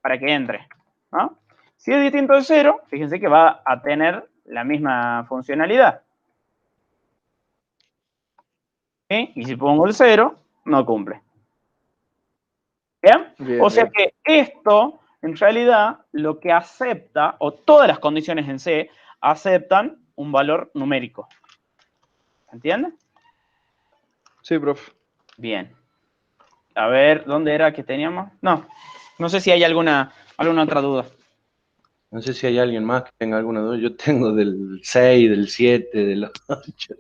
Speaker 1: para que entre, ¿no? Si es distinto de 0, fíjense que va a tener la misma funcionalidad. ¿Sí? Y si pongo el 0, no cumple. ¿Bien?
Speaker 2: Bien,
Speaker 1: O sea
Speaker 2: bien.
Speaker 1: que esto, en realidad, lo que acepta, o todas las condiciones en C, aceptan un valor numérico. ¿Entiende?
Speaker 2: Sí, profe.
Speaker 1: Bien. A ver, ¿dónde era que teníamos? No sé si hay alguna otra duda.
Speaker 4: No sé si hay alguien más que tenga alguna duda. Yo tengo del 6, del 7, del 8.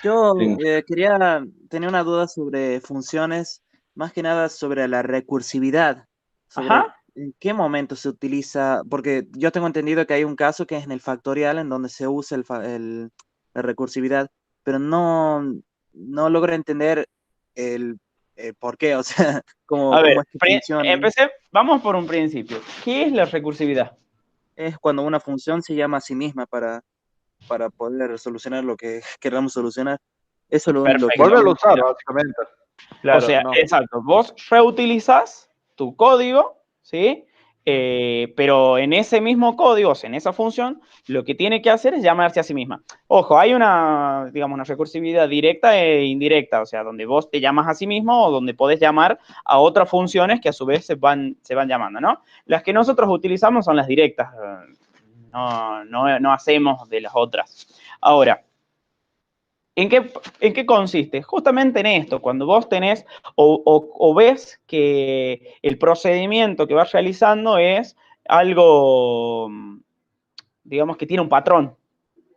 Speaker 3: Yo
Speaker 4: Tengo.
Speaker 3: tenía una duda sobre funciones, más que nada sobre la recursividad, sobre
Speaker 1: Ajá.
Speaker 3: en qué momento se utiliza, porque yo tengo entendido que hay un caso que es en el factorial en donde se usa la recursividad, pero no logro entender el por qué, o sea,
Speaker 1: A
Speaker 3: cómo
Speaker 1: ver,
Speaker 3: es que funciona.
Speaker 1: vamos por un principio. ¿Qué es la recursividad?
Speaker 3: Es cuando una función se llama a sí misma para poder solucionar lo que queramos solucionar. Eso es lo que
Speaker 1: Perfecto.
Speaker 2: Volver a
Speaker 3: no...
Speaker 2: usar, básicamente.
Speaker 1: O
Speaker 3: Claro,
Speaker 1: sea,
Speaker 3: no.
Speaker 1: exacto, vos reutilizás tu código, ¿sí? Pero en ese mismo código, o sea, en esa función, lo que tiene que hacer es llamarse a sí misma. Ojo, hay digamos, una recursividad directa e indirecta, o sea, donde vos te llamas a sí mismo o donde podés llamar a otras funciones que a su vez se van llamando, ¿no? Las que nosotros utilizamos son las directas, no hacemos de las otras. Ahora, ¿en qué consiste? Justamente en esto, cuando vos tenés o ves que el procedimiento que vas realizando es algo, digamos, que tiene un patrón.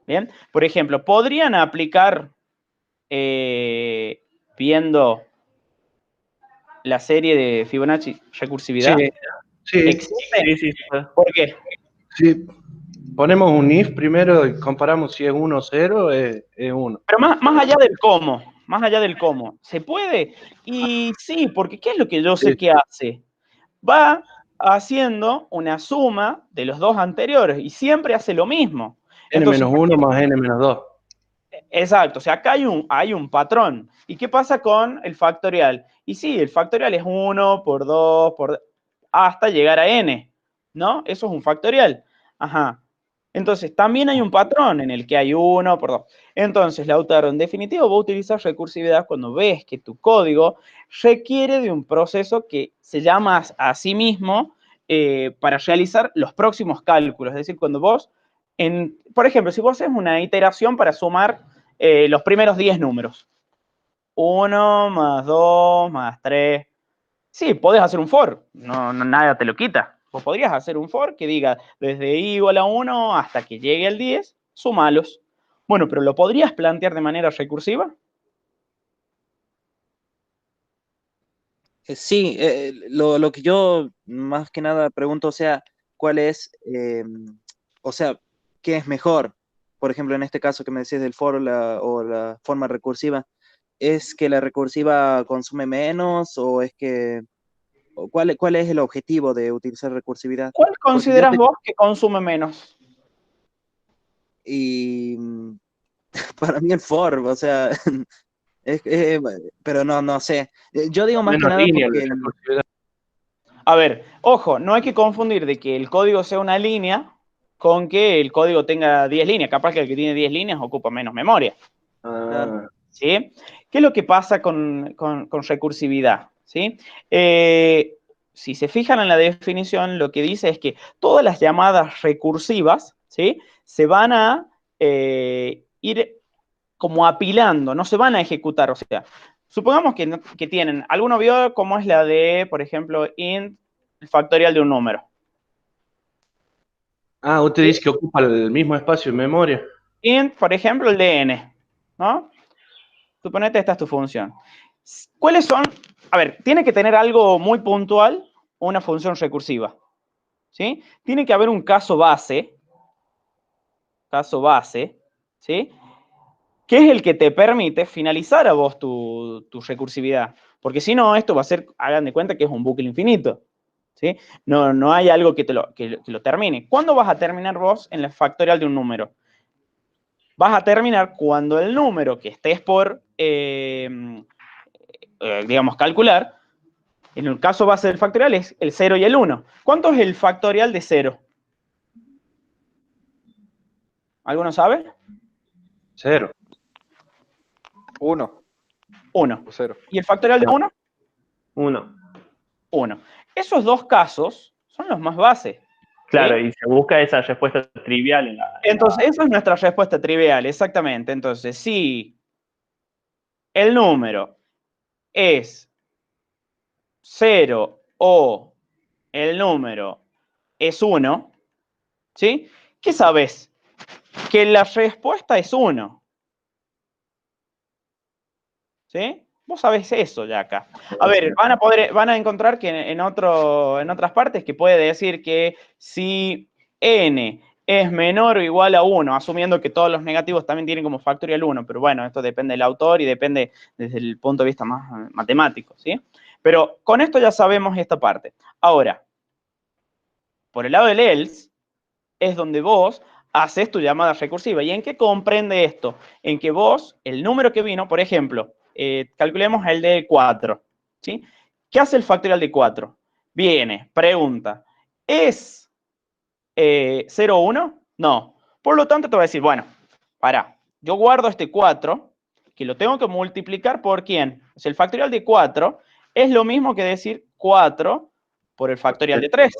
Speaker 1: ¿Bien? Por ejemplo, ¿podrían aplicar viendo la serie de Fibonacci
Speaker 4: Sí,
Speaker 1: recursividad?
Speaker 4: sí,
Speaker 1: ¿Existe?
Speaker 5: Sí, sí, sí.
Speaker 1: ¿Por qué?
Speaker 4: sí. Ponemos un if primero y comparamos si es 1 o 0, es 1.
Speaker 1: Pero más allá del cómo, ¿se puede? Y sí, porque ¿qué es lo que yo
Speaker 4: Sí.
Speaker 1: sé que hace? Va haciendo una suma de los dos anteriores y siempre hace lo mismo. Entonces,
Speaker 4: N-1 más N-2.
Speaker 1: exacto, o sea, acá hay un patrón. ¿Y qué pasa con el factorial? Y sí, el factorial es 1 por 2, hasta llegar a n, ¿no? Eso es un factorial. Ajá. Entonces, también hay un patrón en el que hay 1 por 2. Entonces, Lautaro, en definitiva, vos utilizas recursividad cuando ves que tu código requiere de un proceso que se llama a sí mismo para realizar los próximos cálculos. Es decir, cuando vos, por ejemplo, si vos haces una iteración para sumar los primeros 10 números, 1 más 2 más 3. Sí, podés hacer un for, nada te lo quita. Vos podrías hacer un for que diga desde i igual a 1 hasta que llegue al 10, sumalos. Bueno, pero ¿lo podrías plantear de manera recursiva?
Speaker 3: Sí, lo que yo más que nada pregunto, o sea, ¿cuál es, o sea, qué es mejor? Por ejemplo, en este caso que me decías del for o la forma recursiva, ¿es que la recursiva consume menos o es que, o cuál es el objetivo de utilizar recursividad?
Speaker 1: ¿Cuál
Speaker 3: Porque yo
Speaker 1: consideras
Speaker 3: te,
Speaker 1: vos que consume menos?
Speaker 3: y para mí el for, o sea, es- pero no sé. Yo digo más que
Speaker 4: Menos
Speaker 3: nada
Speaker 4: línea la
Speaker 3: porque
Speaker 4: recursividad.
Speaker 1: A ver, ojo, no hay que confundir de que el código sea una línea con que el código tenga 10 líneas. Capaz que el que tiene 10 líneas ocupa menos memoria.
Speaker 3: claro,
Speaker 4: Ah,
Speaker 1: ¿Sí? ¿Qué es lo que pasa con recursividad? ¿Sí? Si se fijan en la definición, lo que dice es que todas las llamadas recursivas, ¿sí? Se van a ir como apilando, no se van a ejecutar. O sea, supongamos que tienen, ¿alguno vio cómo es la de, por ejemplo, int el factorial de un número?
Speaker 4: Ah, usted dice que ocupa el mismo espacio en memoria.
Speaker 1: int, por ejemplo, el de n, ¿no? Suponete esta es tu función. ¿Cuáles son? A ver, tiene que tener algo muy puntual, una función recursiva, ¿sí? Tiene que haber un caso base, ¿sí? Que es el que te permite finalizar a vos tu recursividad. Porque si no, esto va a ser, hagan de cuenta que es un bucle infinito, ¿sí? No hay algo que lo termine. ¿Cuándo vas a terminar vos en la factorial de un número? Vas a terminar cuando el número que estés por, digamos, calcular, en el caso base del factorial es el 0 y el 1. ¿Cuánto es el factorial de 0? ¿Alguno sabe?
Speaker 4: 0.
Speaker 2: 1
Speaker 1: 1.
Speaker 2: o 0.
Speaker 1: ¿Y el factorial de 1?
Speaker 5: 1.
Speaker 1: 1. Esos dos casos son los más bases.
Speaker 5: Claro,
Speaker 1: ¿sí?
Speaker 5: y se busca esa respuesta trivial en la...
Speaker 1: Entonces, esa es nuestra respuesta trivial, exactamente. Entonces, si el número es 0 o el número es 1, ¿sí? ¿Qué sabes? Que la respuesta es 1. ¿Sí? Vos sabés eso ya acá. A ver, van a encontrar que en otras partes que puede decir que si n es menor o igual a 1, asumiendo que todos los negativos también tienen como factorial 1, pero bueno, esto depende del autor y depende desde el punto de vista más matemático, ¿sí? Pero con esto ya sabemos esta parte. Ahora, por el lado del else, es donde vos haces tu llamada recursiva. ¿Y en qué comprende esto? En que vos, el número que vino, por ejemplo, calculemos el de 4, ¿sí? ¿Qué hace el factorial de 4? Viene, pregunta, ¿es 0 o 1? No. Por lo tanto, te va a decir, bueno, para, yo guardo este 4, que lo tengo que multiplicar por ¿quién? O sea, el factorial de 4 es lo mismo que decir 4 por el factorial de 3.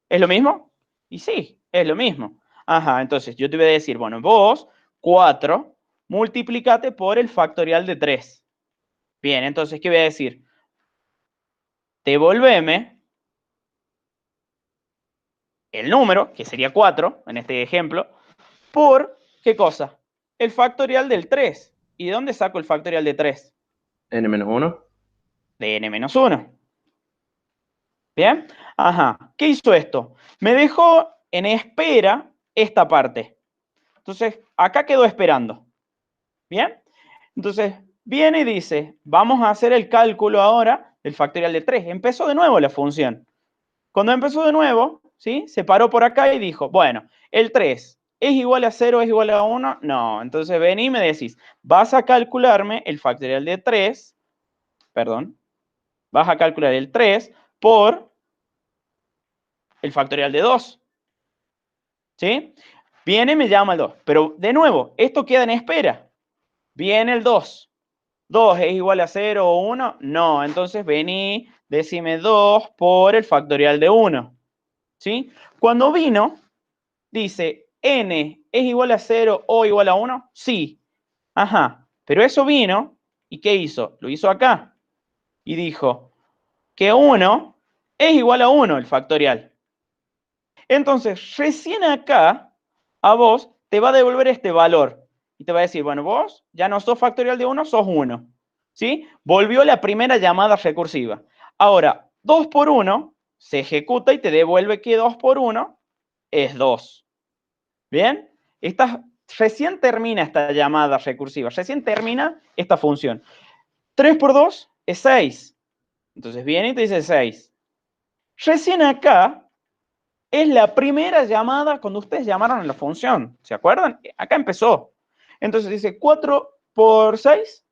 Speaker 1: ¿Es lo mismo? Y sí, es lo mismo. Ajá, entonces yo te voy a decir, bueno, vos, 4, multiplicate por el factorial de 3. Bien, entonces, ¿qué voy a decir? Devolveme el número, que sería 4, en este ejemplo, por, ¿qué cosa? El factorial del 3. ¿Y de dónde saco el factorial de 3?
Speaker 4: n-1.
Speaker 1: De n-1. ¿Bien? Ajá, ¿qué hizo esto? Me dejó en espera esta parte. Entonces, acá quedó esperando. ¿Bien? Entonces, viene y dice, vamos a hacer el cálculo ahora del factorial de 3. Empezó de nuevo la función. Cuando empezó de nuevo, ¿sí? Se paró por acá y dijo, bueno, el 3, ¿es igual a 0, es igual a 1? No. Entonces, vení y me decís, vas a calcularme el factorial de 3, perdón, vas a calcular el 3 por el factorial de 2. ¿Sí? Viene y me llama el 2. Pero, de nuevo, esto queda en espera. Viene el 2. 2 es igual a 0 o 1, no, entonces vení, decime 2 por el factorial de 1, ¿sí? Cuando vino, dice, n es igual a 0 o igual a 1, sí, ajá, pero eso vino, ¿y qué hizo? Lo hizo acá, y dijo que 1 es igual a 1 el factorial. Entonces, recién acá, a vos te va a devolver este valor, y te va a decir, bueno, vos ya no sos factorial de 1, sos 1. ¿Sí? Volvió la primera llamada recursiva. Ahora, 2 por 1 se ejecuta y te devuelve que 2 por 1 es 2. ¿Bien? Recién termina esta llamada recursiva, recién termina esta función. 3 por 2 es 6. Entonces viene y te dice 6. Recién acá es la primera llamada cuando ustedes llamaron a la función. ¿Se acuerdan? Acá empezó. Entonces dice 4 por 6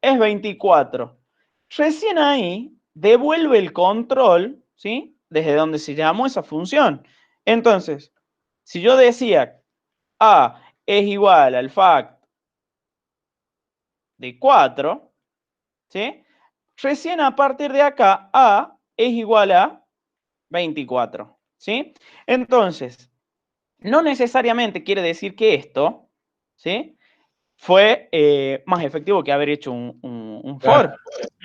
Speaker 1: es 24. Recién ahí devuelve el control, ¿sí? Desde donde se llamó esa función. Entonces, si yo decía A es igual al fact de 4, ¿sí? Recién a partir de acá, A es igual a 24, ¿sí? Entonces, no necesariamente quiere decir que esto, ¿sí? Fue más efectivo que haber hecho un for.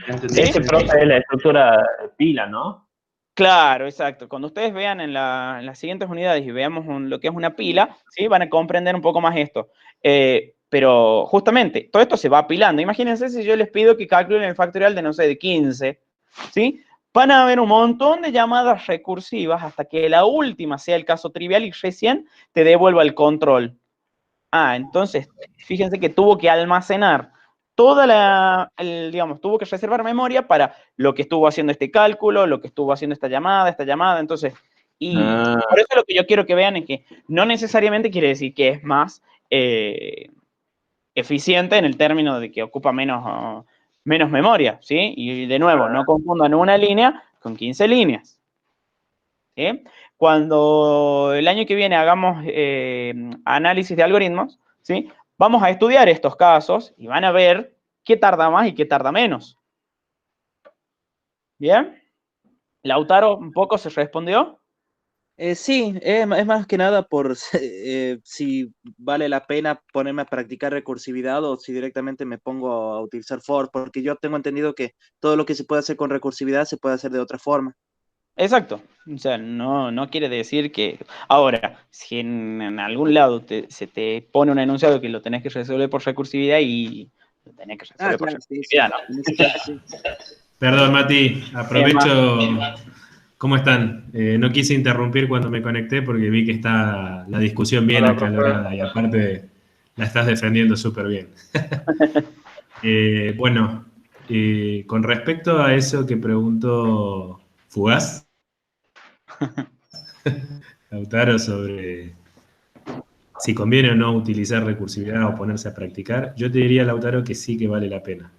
Speaker 4: Entendí.
Speaker 1: ¿Sí?
Speaker 5: Ese profe es la estructura de pila, ¿no?
Speaker 1: Claro, exacto. Cuando ustedes vean en las siguientes unidades y veamos lo que es una pila, ¿sí? Van a comprender un poco más esto. Pero justamente, todo esto se va apilando. Imagínense si yo les pido que calculen el factorial de, no sé, de 15, ¿sí? Van a haber un montón de llamadas recursivas hasta que la última sea el caso trivial y recién te devuelva el control. Entonces, fíjense que tuvo que almacenar digamos, tuvo que reservar memoria para lo que estuvo haciendo este cálculo, lo que estuvo haciendo esta llamada, entonces, y por eso lo que yo quiero que vean es que no necesariamente quiere decir que es más eficiente en el término de que ocupa menos memoria, ¿sí? Y de nuevo, no confundan una línea con 15 líneas, ¿sí? Cuando el año que viene hagamos análisis de algoritmos, ¿sí? Vamos a estudiar estos casos y van a ver qué tarda más y qué tarda menos. ¿Bien? Lautaro, ¿un poco se respondió?
Speaker 3: Sí, es más que nada por si vale la pena ponerme a practicar recursividad o si directamente me pongo a utilizar for, porque yo tengo entendido que todo lo que se puede hacer con recursividad se puede hacer de otra forma.
Speaker 1: Exacto. O sea, no quiere decir que... Ahora, si en algún lado se te pone un enunciado que lo tenés que resolver por recursividad y lo tenés que resolver por
Speaker 3: Claro, sí, sí.
Speaker 1: recursividad, ¿no?
Speaker 3: En ese caso, sí.
Speaker 6: Perdón, Mati, aprovecho. ¿Cómo están? No quise interrumpir cuando me conecté porque vi que está la discusión bien
Speaker 2: Hola,
Speaker 6: acalorada y aparte la estás defendiendo súper bien. Bueno, con respecto a eso que preguntó Fugaz, Lautaro, sobre si conviene o no utilizar recursividad o ponerse a practicar, yo te diría, Lautaro, que sí que vale la pena.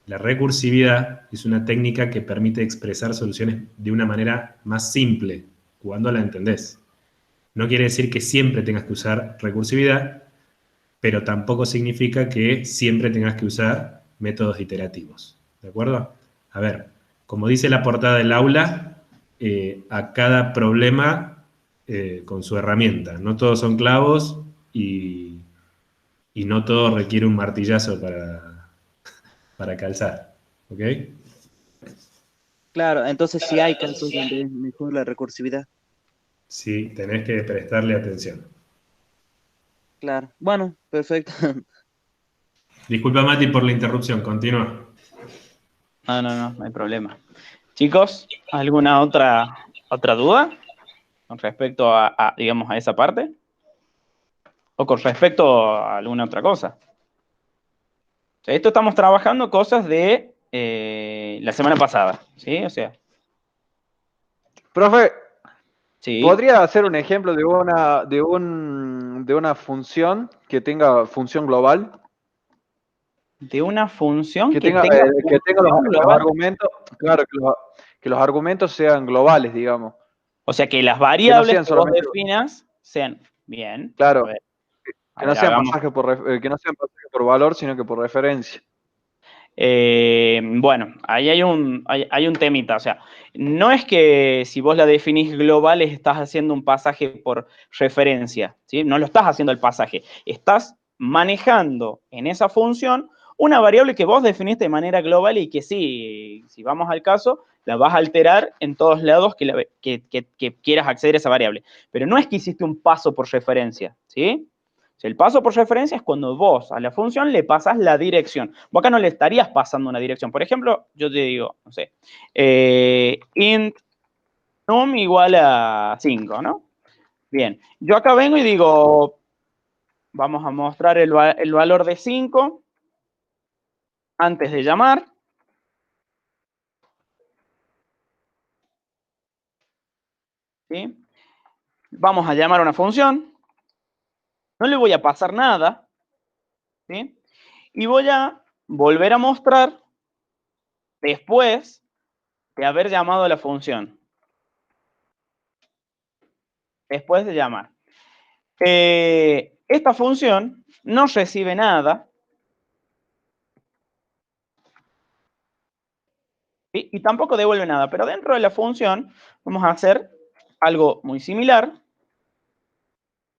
Speaker 6: La recursividad es una técnica que permite expresar soluciones de una manera más simple, cuando la entendés. No quiere decir que siempre tengas que usar recursividad, pero tampoco significa que siempre tengas que usar métodos iterativos. ¿De acuerdo? A ver, como dice la portada del aula, a cada problema con su herramienta. No todos son clavos y no todo requiere un martillazo para calzar. ¿Ok?
Speaker 3: Claro, entonces sí hay casos donde es mejor la recursividad.
Speaker 6: Sí, tenés que prestarle atención.
Speaker 3: Claro. Bueno, perfecto.
Speaker 6: Disculpa, Mati, por la interrupción. Continúa.
Speaker 1: No hay problema. Chicos, ¿alguna otra duda con respecto digamos, a esa parte? ¿O con respecto a alguna otra cosa? O sea, esto estamos trabajando cosas de la semana pasada, ¿sí? O sea,
Speaker 2: Profe,
Speaker 1: sí.
Speaker 2: ¿podría hacer un ejemplo de una función que tenga función global?
Speaker 1: De una función
Speaker 2: Que
Speaker 1: que
Speaker 2: tenga,
Speaker 1: tenga
Speaker 2: que tenga
Speaker 1: función
Speaker 2: los
Speaker 1: global.
Speaker 2: argumentos, claro, que los argumentos sean globales, digamos.
Speaker 1: O sea, que las
Speaker 2: Que no
Speaker 1: variables
Speaker 2: sean
Speaker 1: que vos
Speaker 2: solamente,
Speaker 1: definas sean bien.
Speaker 2: claro,
Speaker 1: A
Speaker 2: que no
Speaker 1: ver,
Speaker 2: sean
Speaker 1: hagamos.
Speaker 2: pasajes que no sean pasajes por valor, sino que por referencia.
Speaker 1: Bueno, ahí hay un temita. O sea, no es que si vos la definís global estás haciendo un pasaje por referencia, ¿sí? No lo estás haciendo el pasaje. Estás manejando en esa función una variable que vos definiste de manera global y que sí, si vamos al caso, la vas a alterar en todos lados que quieras acceder a esa variable. Pero no es que hiciste un paso por referencia, ¿sí? O sea, el paso por referencia es cuando vos a la función le pasas la dirección. Vos acá no le estarías pasando una dirección. Por ejemplo, yo te digo, no sé, int num igual a 5, ¿no? Bien, yo acá vengo y digo, vamos a mostrar el valor de 5 antes de llamar. ¿Sí? Vamos a llamar a una función. No le voy a pasar nada. ¿Sí? Y voy a volver a mostrar después de haber llamado a la función. Después de llamar. Esta función no recibe nada. ¿Sí? Y tampoco devuelve nada. Pero dentro de la función vamos a hacer algo muy similar.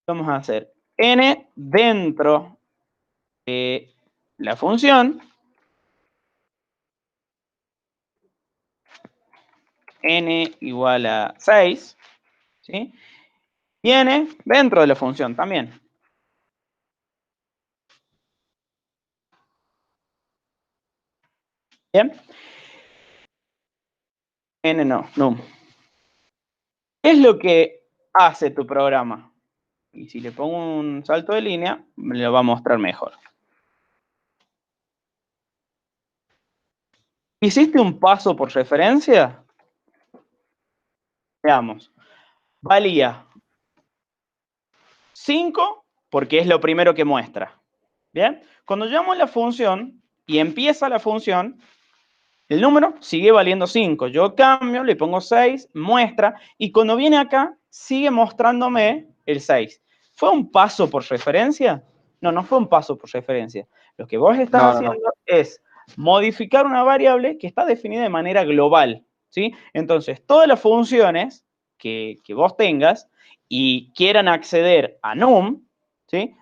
Speaker 1: Vamos a hacer n dentro de la función. n igual a 6, ¿sí? Viene dentro de la función también. ¿Bien? N no, num. ¿Qué es lo que hace tu programa? Y si le pongo un salto de línea, me lo va a mostrar mejor. ¿Hiciste un paso por referencia? Veamos. Valía 5 porque es lo primero que muestra. ¿Bien? Cuando llamo a la función y empieza la función, el número sigue valiendo 5. Yo cambio, le pongo 6, muestra, y cuando viene acá, sigue mostrándome el 6. ¿Fue un paso por referencia? No, no fue un paso por referencia. Lo que vos estás
Speaker 2: No,
Speaker 1: haciendo es modificar una variable que está definida de manera global, ¿sí? Entonces, todas las funciones que vos tengas y quieran acceder a num, ¿sí?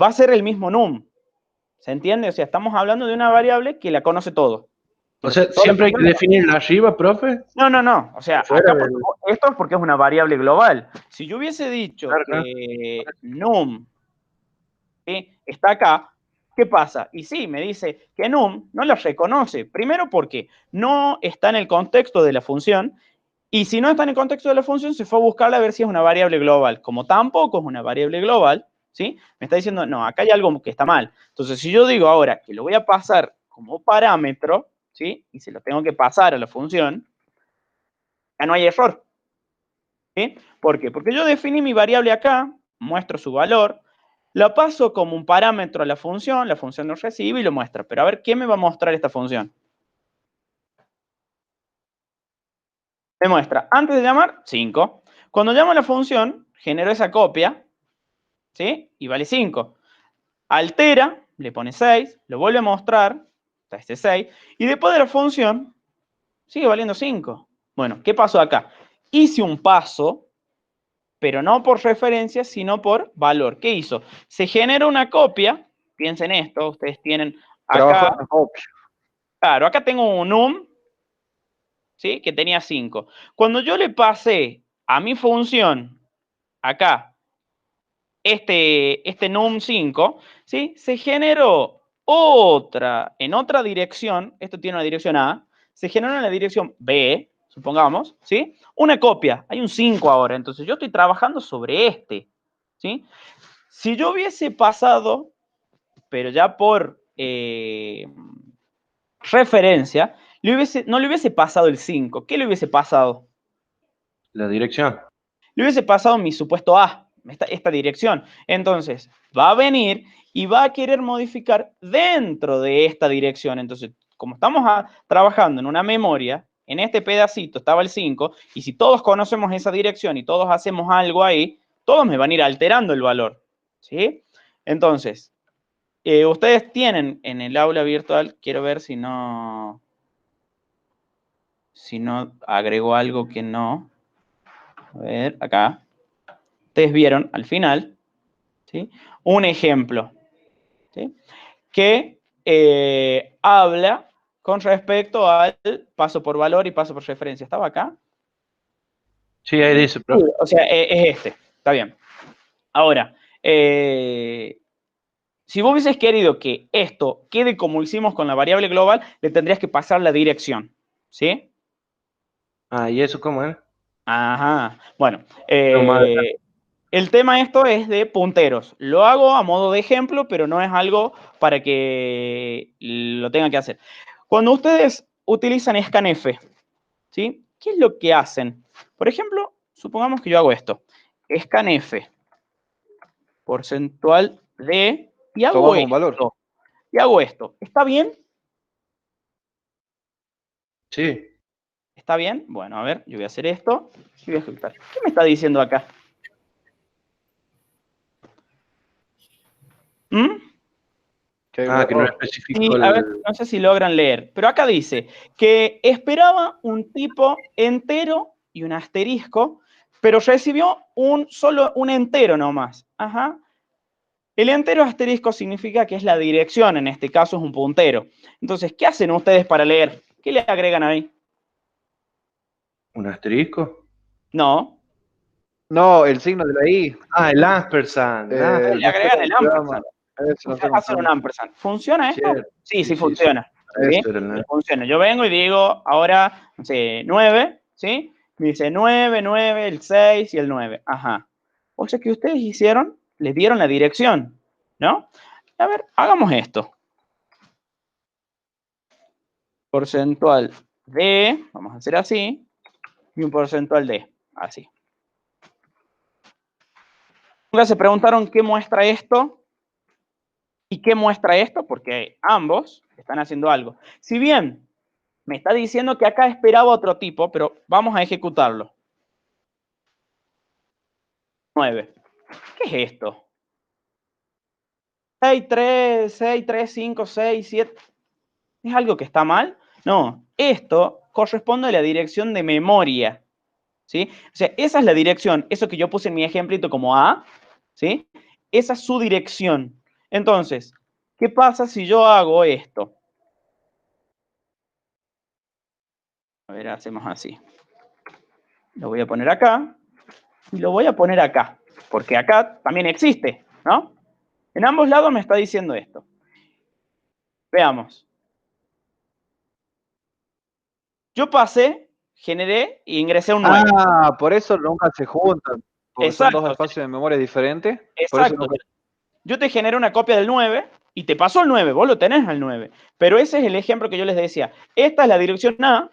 Speaker 1: Va a ser el mismo num. ¿Se entiende? O sea, estamos hablando de una variable que la conoce todo.
Speaker 4: O sea,
Speaker 1: Todas las
Speaker 4: siempre hay que
Speaker 1: funciones.
Speaker 4: definirla arriba, profe.
Speaker 1: No. O sea,
Speaker 4: Fuera
Speaker 1: acá
Speaker 4: del-
Speaker 1: esto es porque es una variable global. Si yo hubiese dicho
Speaker 4: Claro, claro.
Speaker 1: que num, ¿sí?, está acá, ¿qué pasa? Y sí, me dice que num no la reconoce. Primero porque no está en el contexto de la función. Y si no está en el contexto de la función, se fue a buscarla a ver si es una variable global. Como tampoco es una variable global, ¿sí? Me está diciendo, no, acá hay algo que está mal. Entonces, si yo digo ahora que lo voy a pasar como parámetro, ¿sí? Y se lo tengo que pasar a la función, ya no hay error. ¿Sí? ¿Por qué? Porque yo definí mi variable acá, muestro su valor, la paso como un parámetro a la función lo recibe y lo muestra. Pero a ver, ¿qué me va a mostrar esta función? Me muestra, antes de llamar, 5. Cuando llamo a la función, genero esa copia, ¿sí? Y vale 5. Altera, le pone 6, lo vuelve a mostrar, está este 6, y después de la función, sigue valiendo 5. Bueno, ¿qué pasó acá? Hice un paso, pero no por referencia, sino por valor. ¿Qué hizo? Se genera una copia, piensen esto, ustedes tienen
Speaker 2: trabajo
Speaker 1: acá,
Speaker 2: en copia.
Speaker 1: claro, acá tengo un num, ¿sí?, que tenía 5. Cuando yo le pasé a mi función, acá, este num 5, ¿sí?, se generó en otra dirección, esto tiene una dirección A, se generó en la dirección B, supongamos, ¿sí?, una copia, hay un 5 ahora, entonces yo estoy trabajando sobre este, ¿sí? Si yo hubiese pasado, pero ya por referencia, no le hubiese pasado el 5, ¿qué le hubiese pasado?
Speaker 4: La dirección.
Speaker 1: Le hubiese pasado mi supuesto A, esta dirección. Entonces, va a venir y va a querer modificar dentro de esta dirección. Entonces, como estamos trabajando en una memoria, en este pedacito estaba el 5, y si todos conocemos esa dirección y todos hacemos algo ahí, todos me van a ir alterando el valor, ¿sí? Entonces, ustedes tienen en el aula virtual, quiero ver si no agrego algo que no. A ver, acá. Ustedes vieron al final, ¿sí?, un ejemplo, ¿sí?, que habla con respecto al paso por valor y paso por referencia. ¿Estaba acá?
Speaker 4: Sí, ahí dice, profe.
Speaker 1: O sea, es este. Está bien. Ahora, si vos hubieses querido que esto quede como hicimos con la variable global, le tendrías que pasar la dirección, ¿sí?
Speaker 4: Ah, ¿y eso cómo es?
Speaker 1: Ajá. Bueno,
Speaker 4: No, más adelante.
Speaker 1: el tema esto es de punteros. Lo hago a modo de ejemplo, pero no es algo para que lo tengan que hacer. Cuando ustedes utilizan scanf, ¿sí?, ¿qué es lo que hacen? Por ejemplo, supongamos que yo hago esto. Scanf, porcentual de, y hago
Speaker 2: Tomamos un valor.
Speaker 1: esto. Y hago esto. ¿Está bien?
Speaker 4: Sí.
Speaker 1: ¿Está bien? Bueno, a ver, yo voy a hacer esto y voy a ejecutar. ¿Qué me está diciendo acá? ¿Mm?
Speaker 2: Que hay un
Speaker 4: Ah, que no
Speaker 2: error.
Speaker 4: especificó
Speaker 1: Sí, a ver,
Speaker 4: el...
Speaker 1: no sé si logran leer, pero acá dice que esperaba un tipo entero y un asterisco, pero recibió solo un entero nomás. Ajá. El entero asterisco significa que es la dirección, en este caso es un puntero. Entonces, ¿qué hacen ustedes para leer? ¿Qué le agregan ahí?
Speaker 4: ¿Un asterisco?
Speaker 1: No.
Speaker 2: No, el signo de la I.
Speaker 4: Ah, el ampersand.
Speaker 1: Le agregan el ampersand.
Speaker 2: Eso no sé cómo
Speaker 1: Hacen un ampersand. ¿Funciona esto?
Speaker 4: Cierto.
Speaker 1: Sí, sí
Speaker 4: Sí,
Speaker 1: funciona. ¿Sí?
Speaker 4: Eso era el-
Speaker 1: Funciona. Yo vengo y digo, ahora, no sé, 9, ¿sí? Me dice 9, 9, el 6 y el 9. Ajá. O sea que ustedes hicieron, les dieron la dirección, ¿no? A ver, hagamos esto. Porcentual de, vamos a hacer así, y un porcentual de, así. Nunca se preguntaron qué muestra esto y qué muestra esto, porque ambos están haciendo algo. Si bien me está diciendo que acá esperaba otro tipo, pero vamos a ejecutarlo. 9. ¿Qué es esto? 6, 3, 6, 3, 5, 6, 7. ¿Es algo que está mal? No, esto corresponde a la dirección de memoria, ¿sí? O sea, esa es la dirección, eso que yo puse en mi ejemplito como A, ¿sí? Esa es su dirección. Entonces, ¿qué pasa si yo hago esto? A ver, hacemos así. Lo voy a poner acá y lo voy a poner acá, porque acá también existe, ¿no? En ambos lados me está diciendo esto. Veamos. Yo pasé, generé e ingresé un 9.
Speaker 2: Ah, por eso nunca se juntan. Porque son dos
Speaker 1: Exacto,
Speaker 2: espacios de memoria diferentes. Por eso
Speaker 1: exacto.
Speaker 2: nunca...
Speaker 1: Yo te generé una copia del 9 y te pasó el 9, vos lo tenés al 9. Pero ese es el ejemplo que yo les decía. Esta es la dirección A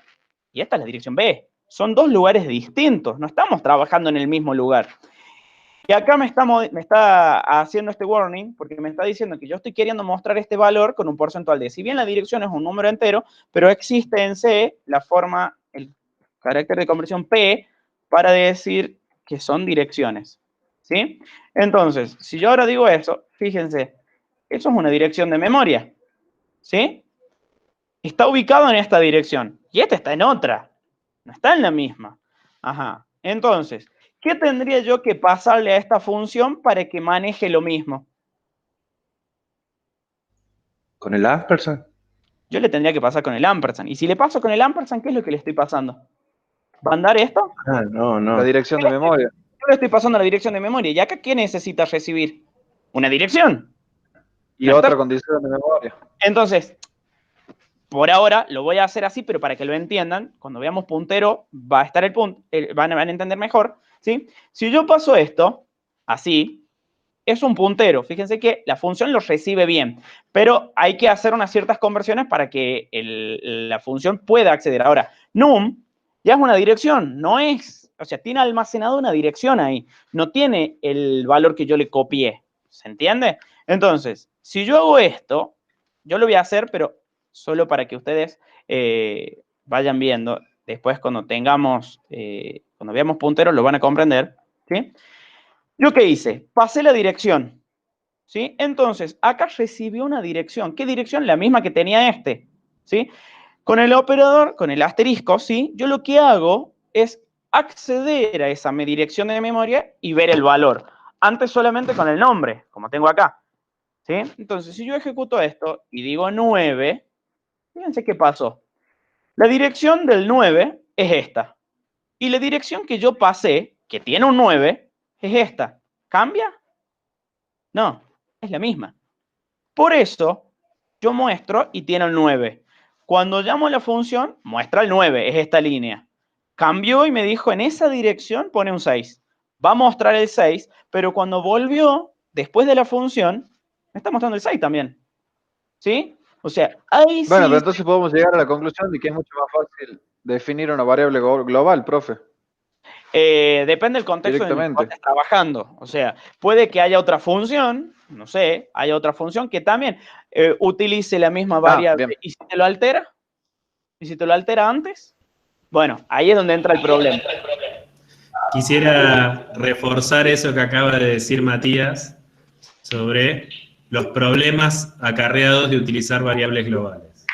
Speaker 1: y esta es la dirección B. Son dos lugares distintos, no estamos trabajando en el mismo lugar. Y acá me está haciendo este warning porque me está diciendo que yo estoy queriendo mostrar este valor con un porcentual de. Si bien la dirección es un número entero, pero existe en C la forma, el carácter de conversión P para decir que son direcciones. ¿Sí? Entonces, si yo ahora digo eso, fíjense, eso es una dirección de memoria. ¿Sí? Está ubicado en esta dirección y esta está en otra. No está en la misma. Ajá. Entonces, ¿qué tendría yo que pasarle a esta función para que maneje lo mismo?
Speaker 4: ¿Con el ampersand?
Speaker 1: Yo le tendría que pasar con el ampersand. Y si le paso con el ampersand, ¿qué es lo que le estoy pasando? ¿Va a andar esto?
Speaker 4: Ah, no, no.
Speaker 2: La dirección de memoria.
Speaker 1: Yo le estoy pasando la dirección de memoria. ¿Y acá qué necesita recibir? Una dirección.
Speaker 2: Y
Speaker 1: ¿No está?
Speaker 2: otra condición de memoria.
Speaker 1: Entonces, por ahora lo voy a hacer así, pero para que lo entiendan, cuando veamos puntero, va a estar el punto, van a entender mejor, ¿sí? Si yo paso esto, así, es un puntero. Fíjense que la función lo recibe bien, pero hay que hacer unas ciertas conversiones para que la función pueda acceder. Ahora, num ya es una dirección, no es, o sea, tiene almacenado una dirección ahí, no tiene el valor que yo le copié, ¿se entiende? Entonces, si yo hago esto, yo lo voy a hacer, pero solo para que ustedes vayan viendo. Después, cuando tengamos, cuando veamos punteros, lo van a comprender, ¿sí? ¿Yo qué hice? Pasé la dirección, ¿sí? Entonces, acá recibió una dirección. ¿Qué dirección? La misma que tenía este, ¿sí? Con el operador, con el asterisco, ¿sí? Yo lo que hago es acceder a esa dirección de memoria y ver el valor. Antes solamente con el nombre, como tengo acá, ¿sí? Entonces, si yo ejecuto esto y digo 9, fíjense qué pasó. La dirección del 9 es esta. Y la dirección que yo pasé, que tiene un 9, es esta. ¿Cambia? No, es la misma. Por eso, yo muestro y tiene el 9. Cuando llamo a la función, muestra el 9, es esta línea. Cambió y me dijo, en esa dirección pone un 6. Va a mostrar el 6, pero cuando volvió, después de la función, me está mostrando el 6 también. ¿Sí? O sea, ahí sí.
Speaker 2: Bueno, pero entonces podemos llegar a la conclusión de que es mucho más fácil definir una variable global, profe.
Speaker 1: Depende del contexto en el que
Speaker 2: Directamente.
Speaker 1: estés trabajando. O sea, puede que haya otra función, no sé, haya otra función que también utilice la misma variable.
Speaker 2: Bien.
Speaker 1: ¿Y si te lo altera? ¿Y si te lo altera antes? Bueno, ahí es donde entra el problema.
Speaker 6: Quisiera reforzar eso que acaba de decir Matías sobre los problemas acarreados de utilizar variables globales.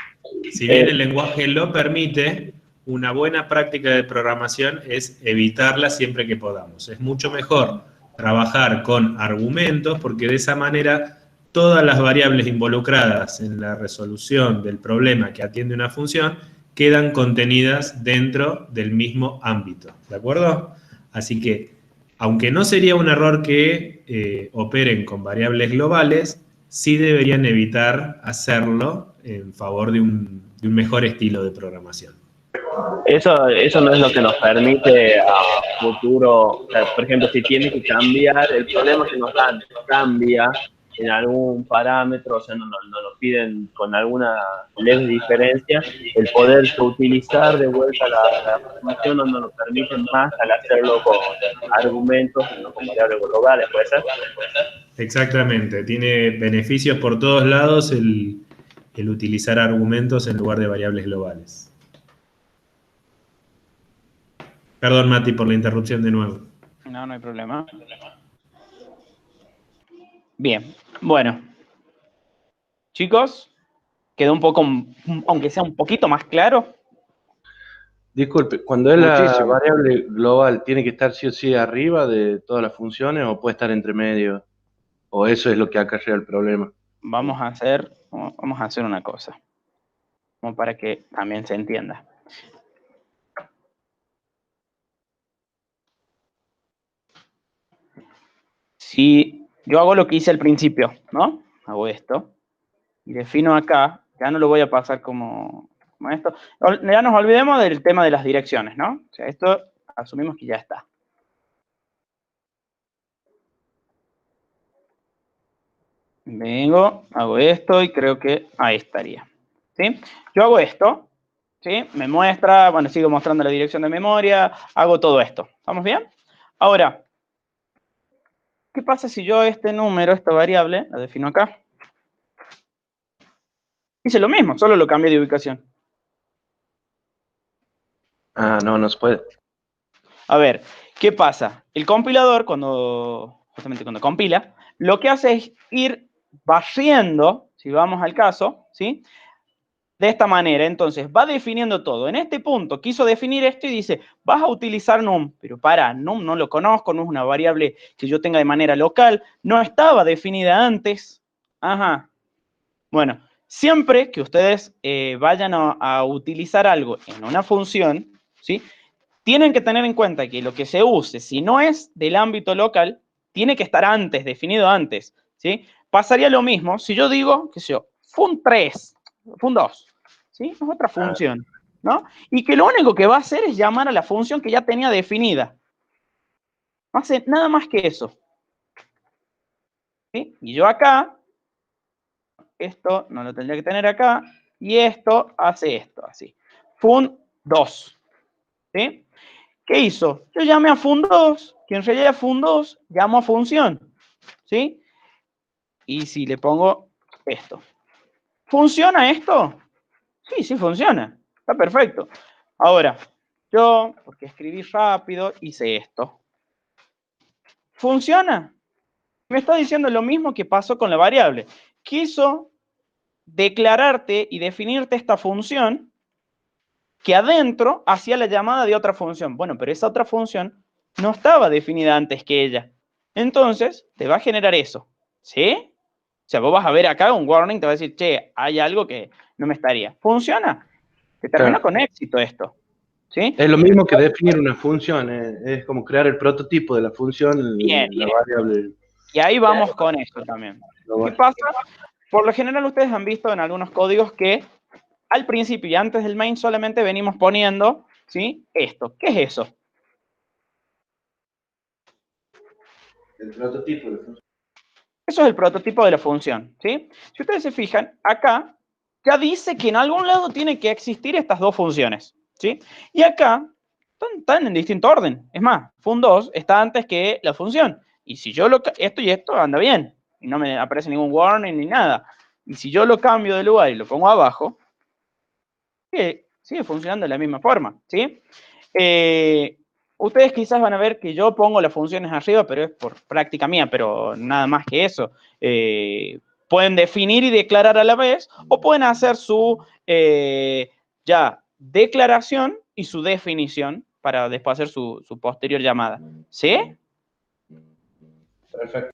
Speaker 6: Si bien el lenguaje lo permite, una buena práctica de programación es evitarla siempre que podamos. Es mucho mejor trabajar con argumentos porque de esa manera todas las variables involucradas en la resolución del problema que atiende una función quedan contenidas dentro del mismo ámbito, ¿de acuerdo? Así que, aunque no sería un error que operen con variables globales, sí deberían evitar hacerlo en favor de un mejor estilo de programación.
Speaker 5: Eso no es lo que nos permite a futuro, o sea, por ejemplo, si tiene que cambiar, el problema que nos dan cambia en algún parámetro, o sea, nos lo piden con alguna leve diferencia, el poder utilizar de vuelta la función no nos lo permite más al hacerlo con argumentos y no con variables globales, ¿puede ser?
Speaker 6: Exactamente, tiene beneficios por todos lados el utilizar argumentos en lugar de variables globales. Perdón, Mati, por la interrupción de nuevo.
Speaker 1: No, no hay problema. Bien, bueno. Chicos, quedó un poco, aunque sea un poquito más claro.
Speaker 4: Disculpe, cuando es la
Speaker 2: Muchísimo.
Speaker 4: variable global, ¿tiene que estar sí o sí arriba de todas las funciones o puede estar entre medio? ¿O eso es lo que acarrea el problema?
Speaker 1: Vamos a hacer una cosa, como para que también se entienda. Si yo hago lo que hice al principio, ¿no? Hago esto y defino acá, ya no lo voy a pasar como esto. Ya nos olvidemos del tema de las direcciones, ¿no? O sea, esto asumimos que ya está. Vengo, hago esto y creo que ahí estaría. ¿Sí? Yo hago esto, ¿sí? Me muestra, bueno, sigo mostrando la dirección de memoria, hago todo esto. ¿Estamos bien? Ahora, ¿qué pasa si yo este número, esta variable, la defino acá? Hice lo mismo, solo lo cambié de ubicación.
Speaker 4: Ah, no se puede.
Speaker 1: A ver, ¿qué pasa? El compilador, justamente cuando compila, lo que hace es ir barriendo, si vamos al caso, ¿sí? De esta manera, entonces, va definiendo todo. En este punto quiso definir esto y dice, vas a utilizar num, pero num no lo conozco, no es una variable que yo tenga de manera local, no estaba definida antes. Ajá. Bueno, siempre que ustedes vayan a utilizar algo en una función, ¿sí? Tienen que tener en cuenta que lo que se use, si no es del ámbito local, tiene que estar antes, definido antes, ¿sí? Pasaría lo mismo si yo digo, qué sé yo, fun3, fun2, ¿sí? Es otra función, ¿no? Y que lo único que va a hacer es llamar a la función que ya tenía definida. No hace nada más que eso. ¿Sí? Y yo acá, esto no lo tendría que tener acá, y esto hace esto, así. Fun2, ¿sí? ¿Qué hizo? Yo llamé a fun2, que en realidad fun2 llamó a función, ¿sí? Y si le pongo esto. ¿Funciona esto? Sí, sí funciona. Está perfecto. Ahora, yo, porque escribí rápido, hice esto. ¿Funciona? Me está diciendo lo mismo que pasó con la variable. Quiso declararte y definirte esta función que adentro hacía la llamada de otra función. Bueno, pero esa otra función no estaba definida antes que ella. Entonces, te va a generar eso. ¿Sí? O sea, vos vas a ver acá un warning, te va a decir, che, hay algo que no me estaría. ¿Funciona? Te termina
Speaker 4: Claro.
Speaker 1: con éxito esto. ¿Sí?
Speaker 4: Es lo mismo que definir una función, es como crear el prototipo de la función,
Speaker 1: Bien,
Speaker 4: la
Speaker 1: bien.
Speaker 4: variable
Speaker 1: Y ahí vamos con esto también. ¿Qué
Speaker 4: global.
Speaker 1: pasa? Por lo general ustedes han visto en algunos códigos que al principio y antes del main solamente venimos poniendo, ¿sí? Esto. ¿Qué es eso?
Speaker 4: El prototipo de función.
Speaker 1: Eso es el prototipo de la función, ¿sí? Si ustedes se fijan, acá ya dice que en algún lado tiene que existir estas dos funciones, ¿sí? Y acá están en distinto orden. Es más, fun2 está antes que la función. Y si yo esto y esto anda bien. Y no me aparece ningún warning ni nada. Y si yo lo cambio de lugar y lo pongo abajo, sigue funcionando de la misma forma, ¿sí? Ustedes quizás van a ver que yo pongo las funciones arriba, pero es por práctica mía, pero nada más que eso. Pueden definir y declarar a la vez, o pueden hacer su ya declaración y su definición para después hacer su posterior llamada. ¿Sí?
Speaker 4: Perfecto.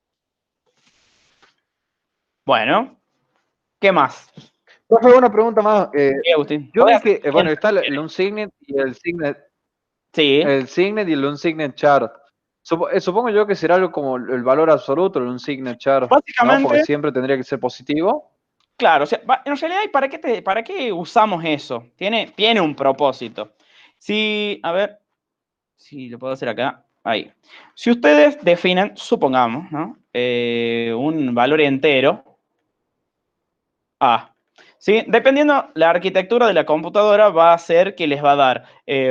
Speaker 1: Bueno, ¿qué más?
Speaker 2: Profe, una pregunta más.
Speaker 1: Sí, Agustín.
Speaker 2: Yo vi
Speaker 1: Podés hacer
Speaker 2: que, bueno, está
Speaker 1: bien.
Speaker 2: el unsignet y
Speaker 1: Sí,
Speaker 2: el signet y el unsignet chart. Supongo yo que será algo como el valor absoluto, el unsignet chart, ¿no? Porque
Speaker 1: básicamente,
Speaker 2: siempre tendría que ser positivo.
Speaker 1: claro, o sea, en realidad, ¿para qué usamos eso? Tiene un propósito. Si, a ver, si lo puedo hacer acá, ahí. Si ustedes definen, supongamos, ¿no? Un valor entero, A. ¿Sí? Dependiendo la arquitectura de la computadora, va a ser que les va a dar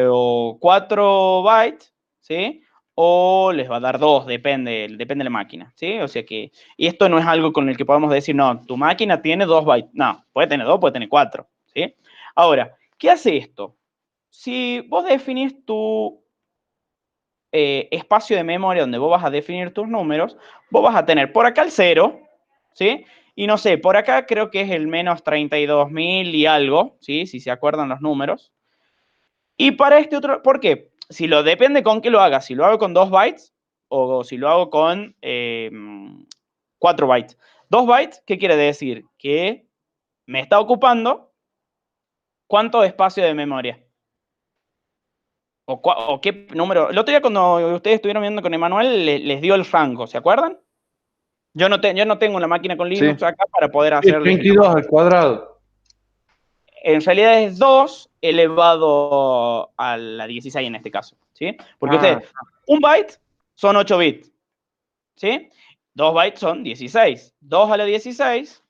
Speaker 1: o 4 bytes, ¿sí? O les va a dar 2, depende de la máquina, ¿sí? O sea que, y esto no es algo con el que podamos decir, no, tu máquina tiene 2 bytes. No, puede tener 2, puede tener 4, ¿sí? Ahora, ¿qué hace esto? Si vos definís tu espacio de memoria donde vos vas a definir tus números, vos vas a tener por acá el 0, ¿sí? Y no sé, por acá creo que es el menos 32.000 y algo, ¿sí? Si se acuerdan los números. Y para este otro, ¿por qué? Si lo depende con qué lo haga, si lo hago con 2 bytes o si lo hago con 4 bytes. 2 bytes, ¿qué quiere decir? Que me está ocupando ¿cuánto espacio de memoria? ¿O qué número? El otro día cuando ustedes estuvieron viendo con Emanuel, les dio el rango, ¿se acuerdan? Yo no tengo una máquina con
Speaker 2: Sí.
Speaker 1: Linux acá para poder
Speaker 4: Es
Speaker 1: hacerles.
Speaker 4: 32 al cuadrado.
Speaker 1: En realidad es 2 elevado a la 16 en este caso, ¿sí? Porque ustedes, un byte son 8 bits, ¿sí? 2 bytes son 16. 2 a la 16.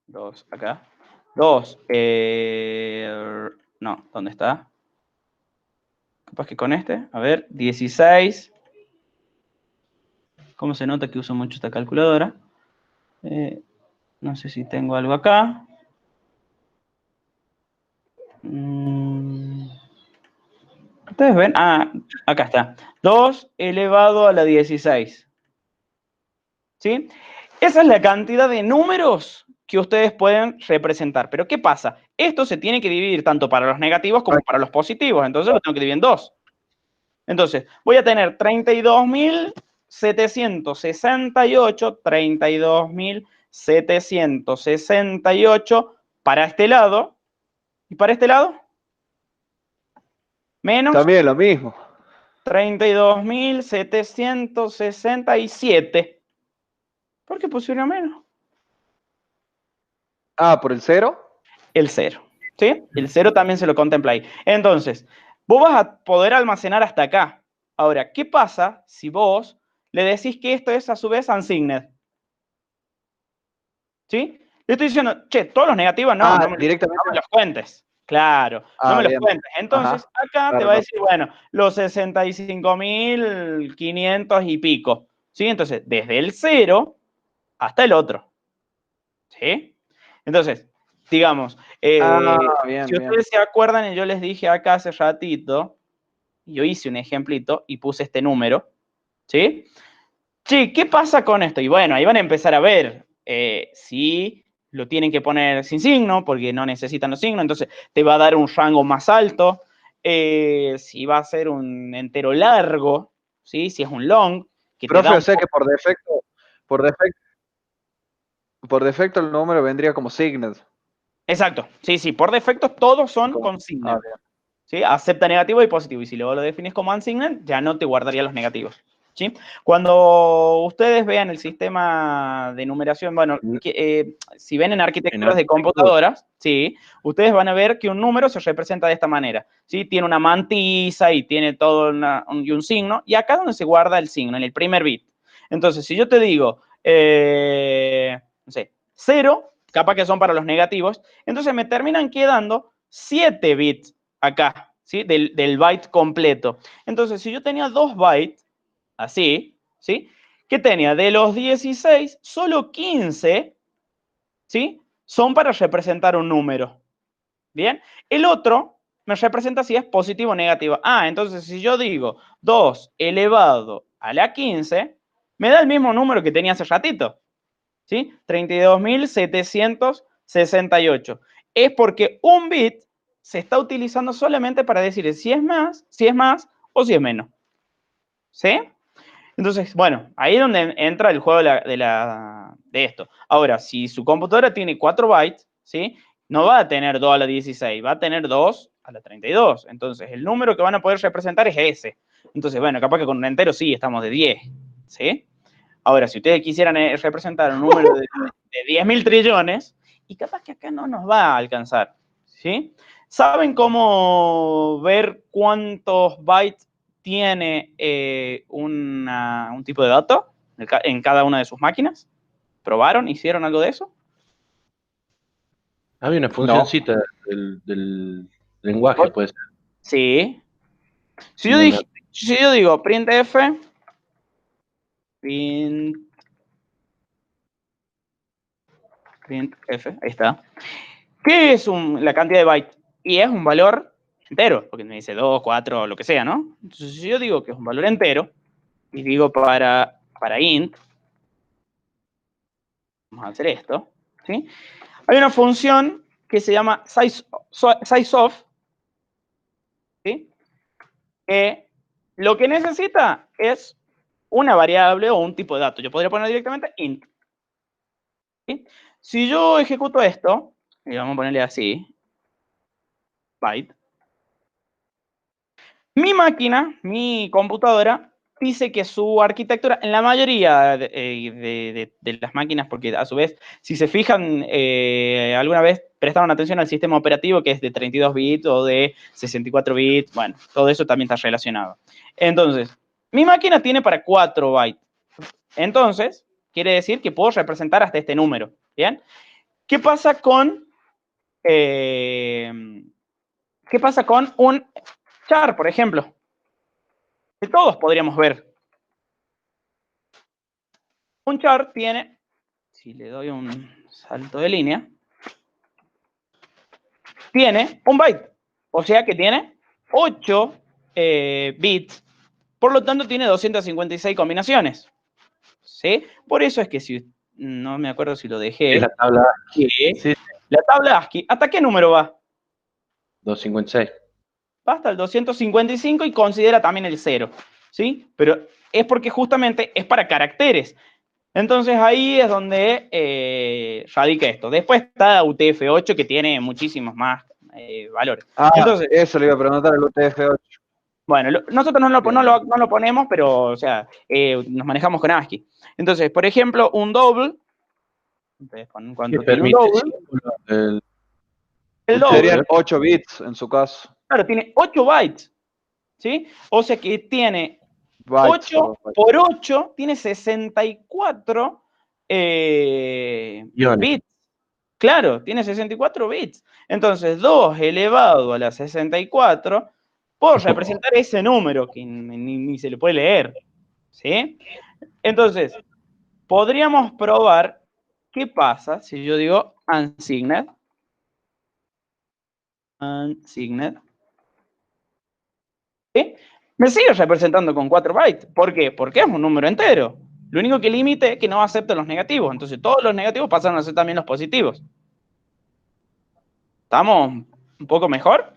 Speaker 1: 2 acá. 2. No, ¿dónde está? Capaz que con este. A ver, 16. ¿Cómo se nota que uso mucho esta calculadora? No sé si tengo algo acá. ¿Ustedes ven? Ah, acá está. 2 elevado a la 16. ¿Sí? Esa es la cantidad de números que ustedes pueden representar. Pero ¿qué pasa? Esto se tiene que dividir tanto para los negativos como para los positivos. Entonces lo tengo que dividir en 2. Entonces, voy a tener 32.768 para este lado. ¿Y para este lado? Menos
Speaker 2: También lo mismo.
Speaker 1: 32.767. ¿Por qué pusieron menos?
Speaker 2: Ah, ¿por el 0?
Speaker 1: El 0. ¿Sí? El 0 también se lo contempla ahí. Entonces, vos vas a poder almacenar hasta acá. Ahora, ¿qué pasa si vos le decís que esto es a su vez unsigned? ¿Sí? Le estoy diciendo, che, todos los negativos no
Speaker 2: Directamente.
Speaker 1: no me los cuentes. Claro, no me los
Speaker 2: Bien.
Speaker 1: cuentes. Entonces,
Speaker 2: Ajá.
Speaker 1: acá te
Speaker 2: Claro,
Speaker 1: va a
Speaker 2: claro.
Speaker 1: decir, bueno, los 65.500 y pico. ¿Sí? Entonces, desde el 0 hasta el otro. ¿Sí? Entonces, digamos,
Speaker 2: Bien,
Speaker 1: si
Speaker 2: bien.
Speaker 1: ustedes se acuerdan, y yo les dije acá hace ratito, yo hice un ejemplito y puse este número, ¿sí? Sí, ¿qué pasa con esto? Y bueno, ahí van a empezar a ver si lo tienen que poner sin signo, porque no necesitan los signos, entonces te va a dar un rango más alto, si va a ser un entero largo, ¿sí? Si es un long, que te da
Speaker 2: Profe, o
Speaker 1: un
Speaker 2: sea
Speaker 1: poco.
Speaker 2: que por defecto, por defecto el número vendría como signet.
Speaker 1: Exacto, sí, sí, por defecto todos son
Speaker 2: Como,
Speaker 1: con signo.
Speaker 2: bien.
Speaker 1: ¿Sí? Acepta negativo y positivo. Y si luego lo defines como unsigned, ya no te guardaría los negativos. ¿Sí? Cuando ustedes vean el sistema de numeración, bueno, si ven en arquitecturas de computadoras, ¿sí? Ustedes van a ver que un número se representa de esta manera. ¿Sí? Tiene una mantisa y tiene todo un signo. Y acá es donde se guarda el signo, en el primer bit. Entonces, si yo te digo, no sé, 0, capaz que son para los negativos, entonces me terminan quedando 7 bits acá, ¿sí? Del byte completo. Entonces, si yo tenía 2 bytes, así, ¿sí? ¿Qué tenía? De los 16, solo 15, ¿sí? Son para representar un número. ¿Bien? El otro me representa si es positivo o negativo. Ah, entonces si yo digo 2 elevado a la 15, me da el mismo número que tenía hace ratito. ¿Sí? 32.768. Es porque un bit se está utilizando solamente para decir si es más o si es menos. ¿Sí? Entonces, bueno, ahí es donde entra el juego de esto. Ahora, si su computadora tiene 4 bytes, ¿sí? No va a tener 2 a la 16, va a tener 2 a la 32. Entonces, el número que van a poder representar es ese. Entonces, bueno, capaz que con un entero sí, estamos de 10, ¿sí? Ahora, si ustedes quisieran representar un número de 10.000 trillones, y capaz que acá no nos va a alcanzar, ¿sí? ¿Saben cómo ver cuántos bytes tiene un tipo de dato en cada una de sus máquinas? ¿Probaron? ¿Hicieron algo de eso?
Speaker 4: Había una funcioncita del lenguaje, pues.
Speaker 1: Sí. Si yo digo printf, printf, ahí está. ¿Qué es la cantidad de bytes? Y es un valor entero, porque me dice 2, 4, lo que sea, ¿no? Entonces, si yo digo que es un valor entero, y digo para int, vamos a hacer esto, ¿sí? Hay una función que se llama sizeof, ¿sí? Que lo que necesita es una variable o un tipo de dato. Yo podría poner directamente int, ¿sí? Si yo ejecuto esto, y vamos a ponerle así, byte, mi máquina, mi computadora, dice que su arquitectura, en la mayoría de las máquinas, porque a su vez, si se fijan, alguna vez prestaron atención al sistema operativo que es de 32 bits o de 64 bits, bueno, todo eso también está relacionado. Entonces, mi máquina tiene para 4 bytes. Entonces, quiere decir que puedo representar hasta este número, ¿bien? ¿Qué pasa con un char, por ejemplo? Que todos podríamos ver. Un char tiene, si le doy un salto de línea, tiene un byte. O sea que tiene 8 bits. Por lo tanto, tiene 256 combinaciones. ¿Sí? Por eso es que si, no me acuerdo si lo dejé.
Speaker 4: Es la tabla
Speaker 1: que
Speaker 4: sí.
Speaker 1: La tabla ASCII, ¿hasta qué número va?
Speaker 4: 256.
Speaker 1: Va hasta el 255 y considera también el 0. ¿Sí? Pero es porque justamente es para caracteres. Entonces ahí es donde radica esto. Después está UTF-8 que tiene muchísimos más valores. Entonces,
Speaker 2: eso le iba a preguntar al UTF-8.
Speaker 1: bueno, nosotros no lo ponemos, pero, o sea, nos manejamos con ASCII. Entonces, por ejemplo, un double, ¿cuánto tiene un double? El double,
Speaker 2: serían 8 bits en su caso.
Speaker 1: claro, tiene 8 bytes, ¿sí? O sea que tiene
Speaker 2: Bytes,
Speaker 1: 8 por 8, tiene 64 bits. Claro, tiene 64 bits. Entonces, 2 elevado a la 64, puedo representar ese número que ni se le puede leer. ¿Sí? Entonces, podríamos probar qué pasa si yo digo unsigned. ¿Sí? Me sigue representando con 4 bytes. ¿Por qué? Porque es un número entero. Lo único que limite es que no acepta los negativos. Entonces, todos los negativos pasan a ser también los positivos. ¿Estamos un poco mejor?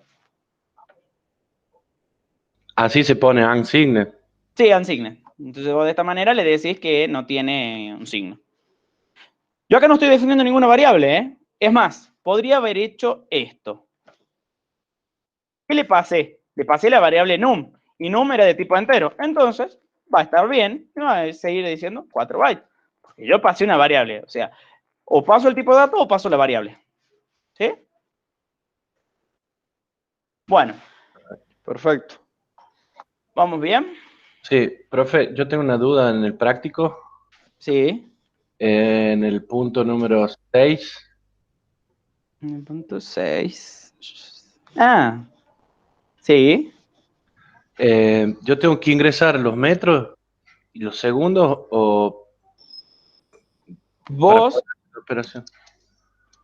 Speaker 4: Así se pone unsigned.
Speaker 1: Sí, unsigned. Entonces vos de esta manera le decís que no tiene un signo. Yo acá no estoy definiendo ninguna variable, ¿eh? Es más, podría haber hecho esto. ¿Qué le pasé? Le pasé la variable num. Y num era de tipo entero. Entonces, va a estar bien. Me va a seguir diciendo 4 bytes. Porque yo pasé una variable. O sea, o paso el tipo de dato o paso la variable. ¿Sí? Bueno.
Speaker 2: Perfecto.
Speaker 1: ¿Vamos bien?
Speaker 4: Sí, profe, yo tengo una duda en el práctico.
Speaker 1: Sí.
Speaker 4: En el punto número 6.
Speaker 1: En el punto 6. Ah. Sí.
Speaker 4: Yo tengo que ingresar los metros y los segundos o para
Speaker 1: Vos
Speaker 4: poder hacer la operación.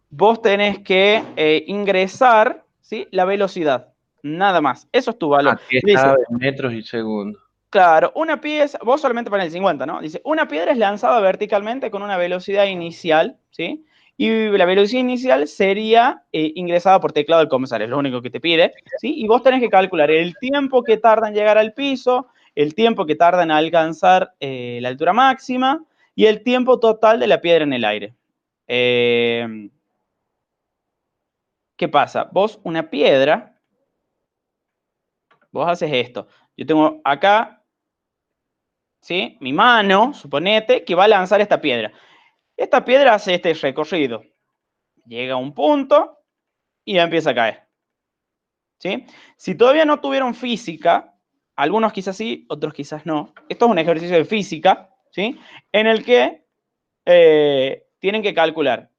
Speaker 1: Vos tenés que ingresar, ¿sí?, la velocidad. Nada más. Eso es tu valor.
Speaker 4: Aquí
Speaker 1: Dice,
Speaker 4: está en metros y segundos.
Speaker 1: claro, una pieza, vos solamente pones el 50, ¿no? Dice, una piedra es lanzada verticalmente con una velocidad inicial, ¿sí? Y la velocidad inicial sería ingresada por teclado del comensal, es lo único que te pide, ¿sí? Y vos tenés que calcular el tiempo que tarda en llegar al piso, el tiempo que tarda en alcanzar la altura máxima y el tiempo total de la piedra en el aire. ¿Qué pasa? Vos una piedra, vos haces esto. Yo tengo acá, ¿sí? Mi mano, suponete, que va a lanzar esta piedra. Esta piedra hace este recorrido. Llega a un punto y ya empieza a caer. ¿Sí? Si todavía no tuvieron física, algunos quizás sí, otros quizás no. Esto es un ejercicio de física, ¿sí? En el que tienen que calcular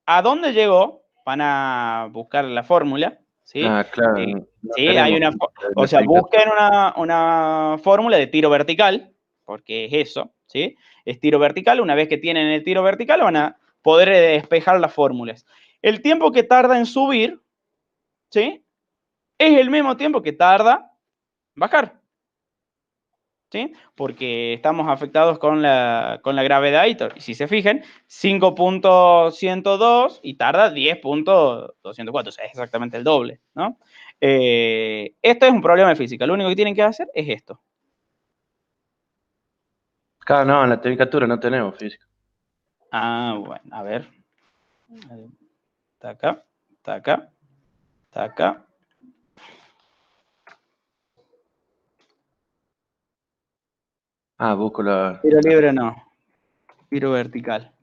Speaker 1: a dónde llegó, van a buscar la fórmula, ¿sí?
Speaker 4: Ah, claro. No
Speaker 1: Sí, hay
Speaker 4: tenemos
Speaker 1: o sea, busquen una fórmula de tiro vertical, porque es eso, ¿sí? Es tiro vertical. Una vez que tienen el tiro vertical, van a poder despejar las fórmulas. El tiempo que tarda en subir, ¿sí? Es el mismo tiempo que tarda en bajar, ¿sí? Porque estamos afectados con la gravedad y si se fijan, 5.102 y tarda 10.204, o sea, es exactamente el doble, ¿no? Esto es un problema de física, lo único que tienen que hacer es esto.
Speaker 4: Claro, no, en la tecnicatura no tenemos física.
Speaker 1: Ah, bueno, a ver. Está acá, está acá, está acá.
Speaker 4: Ah, busco la...
Speaker 1: Tiro libre no, tiro vertical.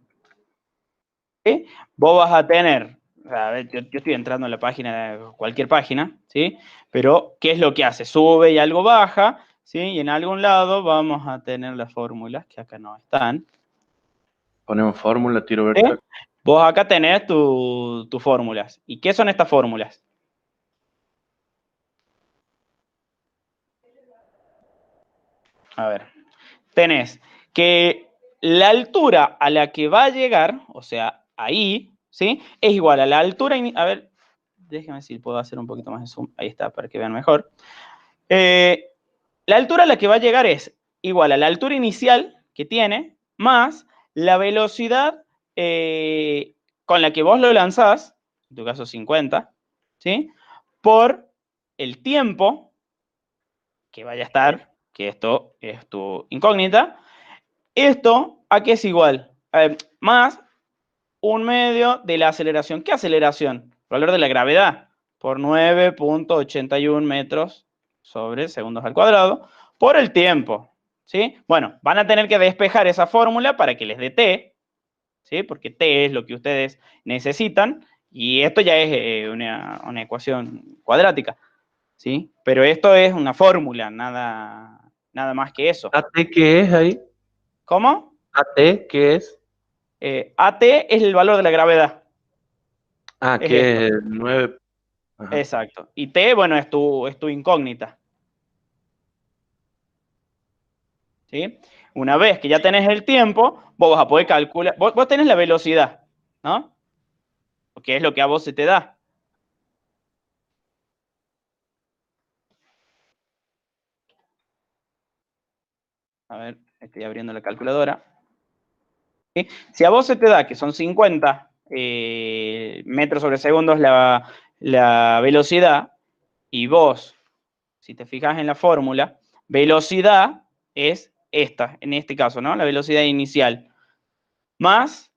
Speaker 1: ¿Sí? Vos vas a tener, a ver, yo estoy entrando en la página, cualquier página, ¿sí? Pero, ¿qué es lo que hace? Sube y algo baja, ¿sí? Y en algún lado vamos a tener las fórmulas, que acá no están.
Speaker 4: Ponemos fórmula, tiro
Speaker 1: ¿Sí?
Speaker 4: vertical.
Speaker 1: Vos acá tenés tus fórmulas. ¿Y qué son estas fórmulas? A ver, tenés que la altura a la que va a llegar, o sea, ahí, ¿sí? Es igual a la altura, a ver, déjame si puedo hacer un poquito más de zoom, ahí está, para que vean mejor. La altura a la que va a llegar es igual a la altura inicial que tiene, más la velocidad con la que vos lo lanzás, en tu caso 50, ¿sí? Por el tiempo que vaya a estar, que esto es tu incógnita. ¿Esto a qué es igual? Más un medio de la aceleración. ¿Qué aceleración? El valor de la gravedad por 9.81 metros sobre segundos al cuadrado por el tiempo. ¿Sí? Bueno, van a tener que despejar esa fórmula para que les dé t, ¿sí? Porque t es lo que ustedes necesitan y esto ya es una ecuación cuadrática, ¿sí? Pero esto es una fórmula, nada más que eso.
Speaker 4: ¿AT qué es ahí?
Speaker 1: ¿Cómo?
Speaker 4: ¿AT qué es?
Speaker 1: AT es el valor de la gravedad.
Speaker 4: Ah,
Speaker 1: Es
Speaker 4: que
Speaker 1: esto.
Speaker 4: es 9. Ajá.
Speaker 1: Exacto. Y T, bueno, es tu incógnita. ¿Sí? Una vez que ya tenés el tiempo, vos vas a poder calcular, vos tenés la velocidad, ¿no? Porque es lo que a vos se te da. A ver, estoy abriendo la calculadora. ¿Sí? Si a vos se te da que son 50 metros sobre segundos la velocidad, y vos, si te fijas en la fórmula, velocidad es esta, en este caso, ¿no? La velocidad inicial, más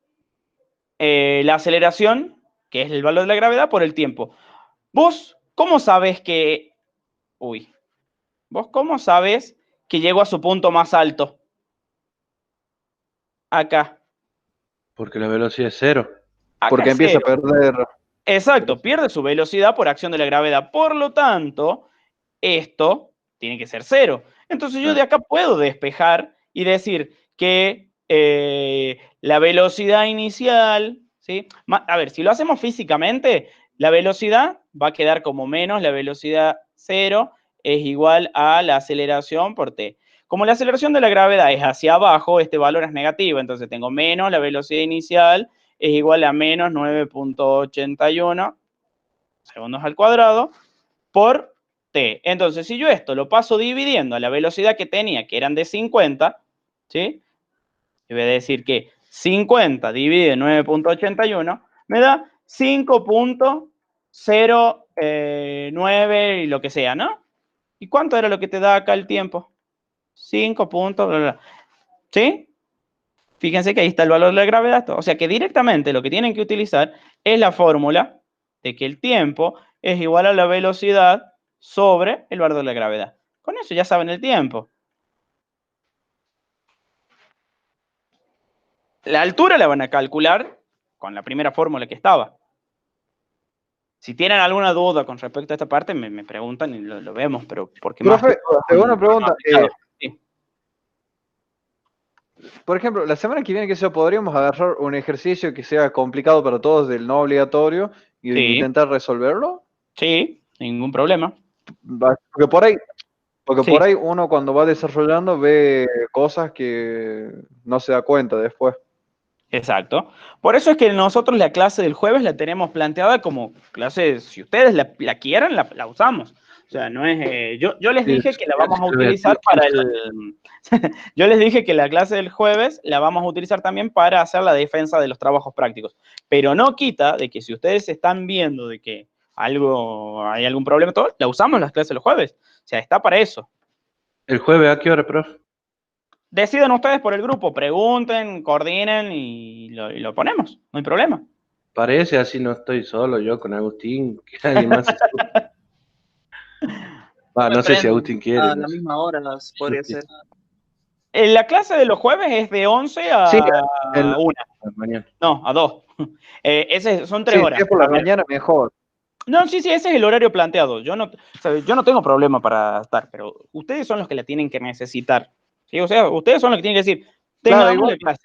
Speaker 1: la aceleración, que es el valor de la gravedad, por el tiempo. ¿Vos cómo sabes que... Uy. ¿Vos cómo sabes que llegó a su punto más alto? Acá.
Speaker 4: Porque la velocidad es 0.
Speaker 1: Acá
Speaker 2: Porque
Speaker 1: es
Speaker 2: empieza a
Speaker 1: 0.
Speaker 2: perder.
Speaker 1: Exacto, pierde su velocidad por acción de la gravedad. Por lo tanto, esto tiene que ser 0. Entonces yo de acá puedo despejar y decir que la velocidad inicial, ¿sí? A ver, si lo hacemos físicamente, la velocidad va a quedar como menos la velocidad 0 es igual a la aceleración por t. Como la aceleración de la gravedad es hacia abajo, este valor es negativo, entonces tengo menos la velocidad inicial es igual a menos 9.81 segundos al cuadrado por t. Entonces, si yo esto lo paso dividiendo a la velocidad que tenía, que eran de 50, ¿sí? Yo voy a decir que 50 dividido en 9.81 me da 5.09 y lo que sea, ¿no? ¿Y cuánto era lo que te da acá el tiempo? 5 puntos, bla, bla. ¿Sí? Fíjense que ahí está el valor de la gravedad. O sea que directamente lo que tienen que utilizar es la fórmula de que el tiempo es igual a la velocidad sobre el valor de la gravedad. Con eso ya saben el tiempo. La altura la van a calcular con la primera fórmula que estaba. Si tienen alguna duda con respecto a esta parte, me preguntan y lo vemos, pero porque más
Speaker 2: Profe,
Speaker 1: que todo
Speaker 2: tengo una pregunta.
Speaker 1: sí.
Speaker 2: Por ejemplo, la semana que viene, podríamos agarrar un ejercicio que sea complicado para todos del no obligatorio y
Speaker 1: Sí.
Speaker 2: intentar resolverlo.
Speaker 1: Sí, ningún problema.
Speaker 2: Porque
Speaker 1: Sí.
Speaker 2: por ahí uno cuando va desarrollando ve cosas que no se da cuenta después.
Speaker 1: Exacto. Por eso es que nosotros la clase del jueves la tenemos planteada como clase, si ustedes la quieren, la usamos. O sea, no es. Yo les dije que la vamos a utilizar para el. Yo les dije que la clase del jueves la vamos a utilizar también para hacer la defensa de los trabajos prácticos. Pero no quita de que si ustedes están viendo de que hay algún problema, todo, la usamos las clases del jueves. O sea, está para eso.
Speaker 4: ¿El jueves a qué hora, profe?
Speaker 1: Deciden ustedes por el grupo, pregunten, coordinen y lo ponemos, no hay problema.
Speaker 4: Parece, así no estoy solo yo con Agustín, que alguien más se sume. No sé si Agustín quiere.
Speaker 3: A
Speaker 4: No
Speaker 3: la
Speaker 4: sé.
Speaker 3: misma hora podría ser.
Speaker 1: La clase de los jueves es de 11 a
Speaker 4: Sí,
Speaker 1: 1.
Speaker 4: mañana.
Speaker 1: No, a 2. Son 3
Speaker 2: Sí,
Speaker 1: horas.
Speaker 2: si es por la
Speaker 1: A ver.
Speaker 2: mañana, mejor.
Speaker 1: No, sí, ese es el horario planteado. Yo no tengo problema para estar, pero ustedes son los que la tienen que necesitar. ¿Sí? O sea, ustedes son los que tienen que decir,
Speaker 2: Claro,
Speaker 1: tengamos
Speaker 2: igual.
Speaker 1: la clase.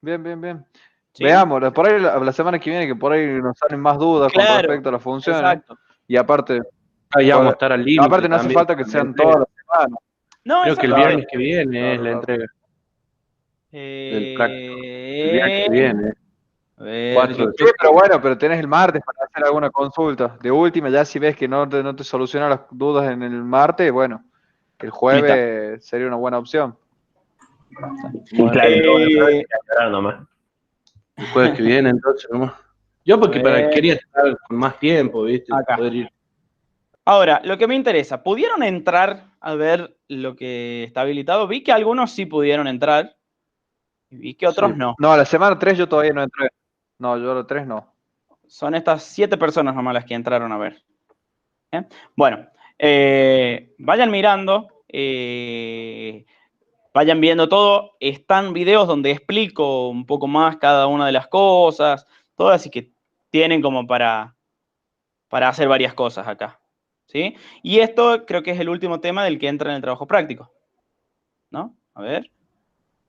Speaker 2: Bien.
Speaker 1: ¿Sí?
Speaker 2: Veamos, por ahí la semana que viene, que por ahí nos salen más dudas con
Speaker 1: Claro,
Speaker 2: respecto a las funciones.
Speaker 1: exacto.
Speaker 2: Y aparte,
Speaker 4: Ahí vamos a estar al límite.
Speaker 2: aparte no hace
Speaker 4: también
Speaker 2: falta que
Speaker 4: con la
Speaker 2: sean
Speaker 4: entrega.
Speaker 2: todas las semanas.
Speaker 1: No,
Speaker 4: Creo que el
Speaker 1: exactamente.
Speaker 4: viernes que viene es la entrega del práctico. El viernes que viene.
Speaker 1: A ver,
Speaker 4: 4
Speaker 1: yo
Speaker 4: de
Speaker 2: Sí,
Speaker 1: creo
Speaker 2: pero bueno, pero tenés el martes para hacer alguna consulta. De última, ya si ves que no te solucionan las dudas en el martes, bueno, el jueves sería una buena opción.
Speaker 5: Y claro,
Speaker 1: Eh,
Speaker 5: nomás.
Speaker 4: El jueves que viene, entonces, nomás. Yo porque quería estar con más tiempo, ¿viste?
Speaker 1: Acá.
Speaker 4: Poder ir.
Speaker 1: Ahora, lo que me interesa, ¿pudieron entrar a ver lo que está habilitado? Vi que algunos sí pudieron entrar y vi que otros
Speaker 4: Sí.
Speaker 1: no.
Speaker 2: No, la semana 3 yo todavía no entré. No, yo la 3 no.
Speaker 1: Son estas 7 personas nomás las que entraron a ver. Bueno, vayan mirando, vayan viendo todo. Están videos donde explico un poco más cada una de las cosas, todo, así que tienen como para hacer varias cosas acá. ¿Sí? Y esto creo que es el último tema del que entra en el trabajo práctico. ¿No? A ver.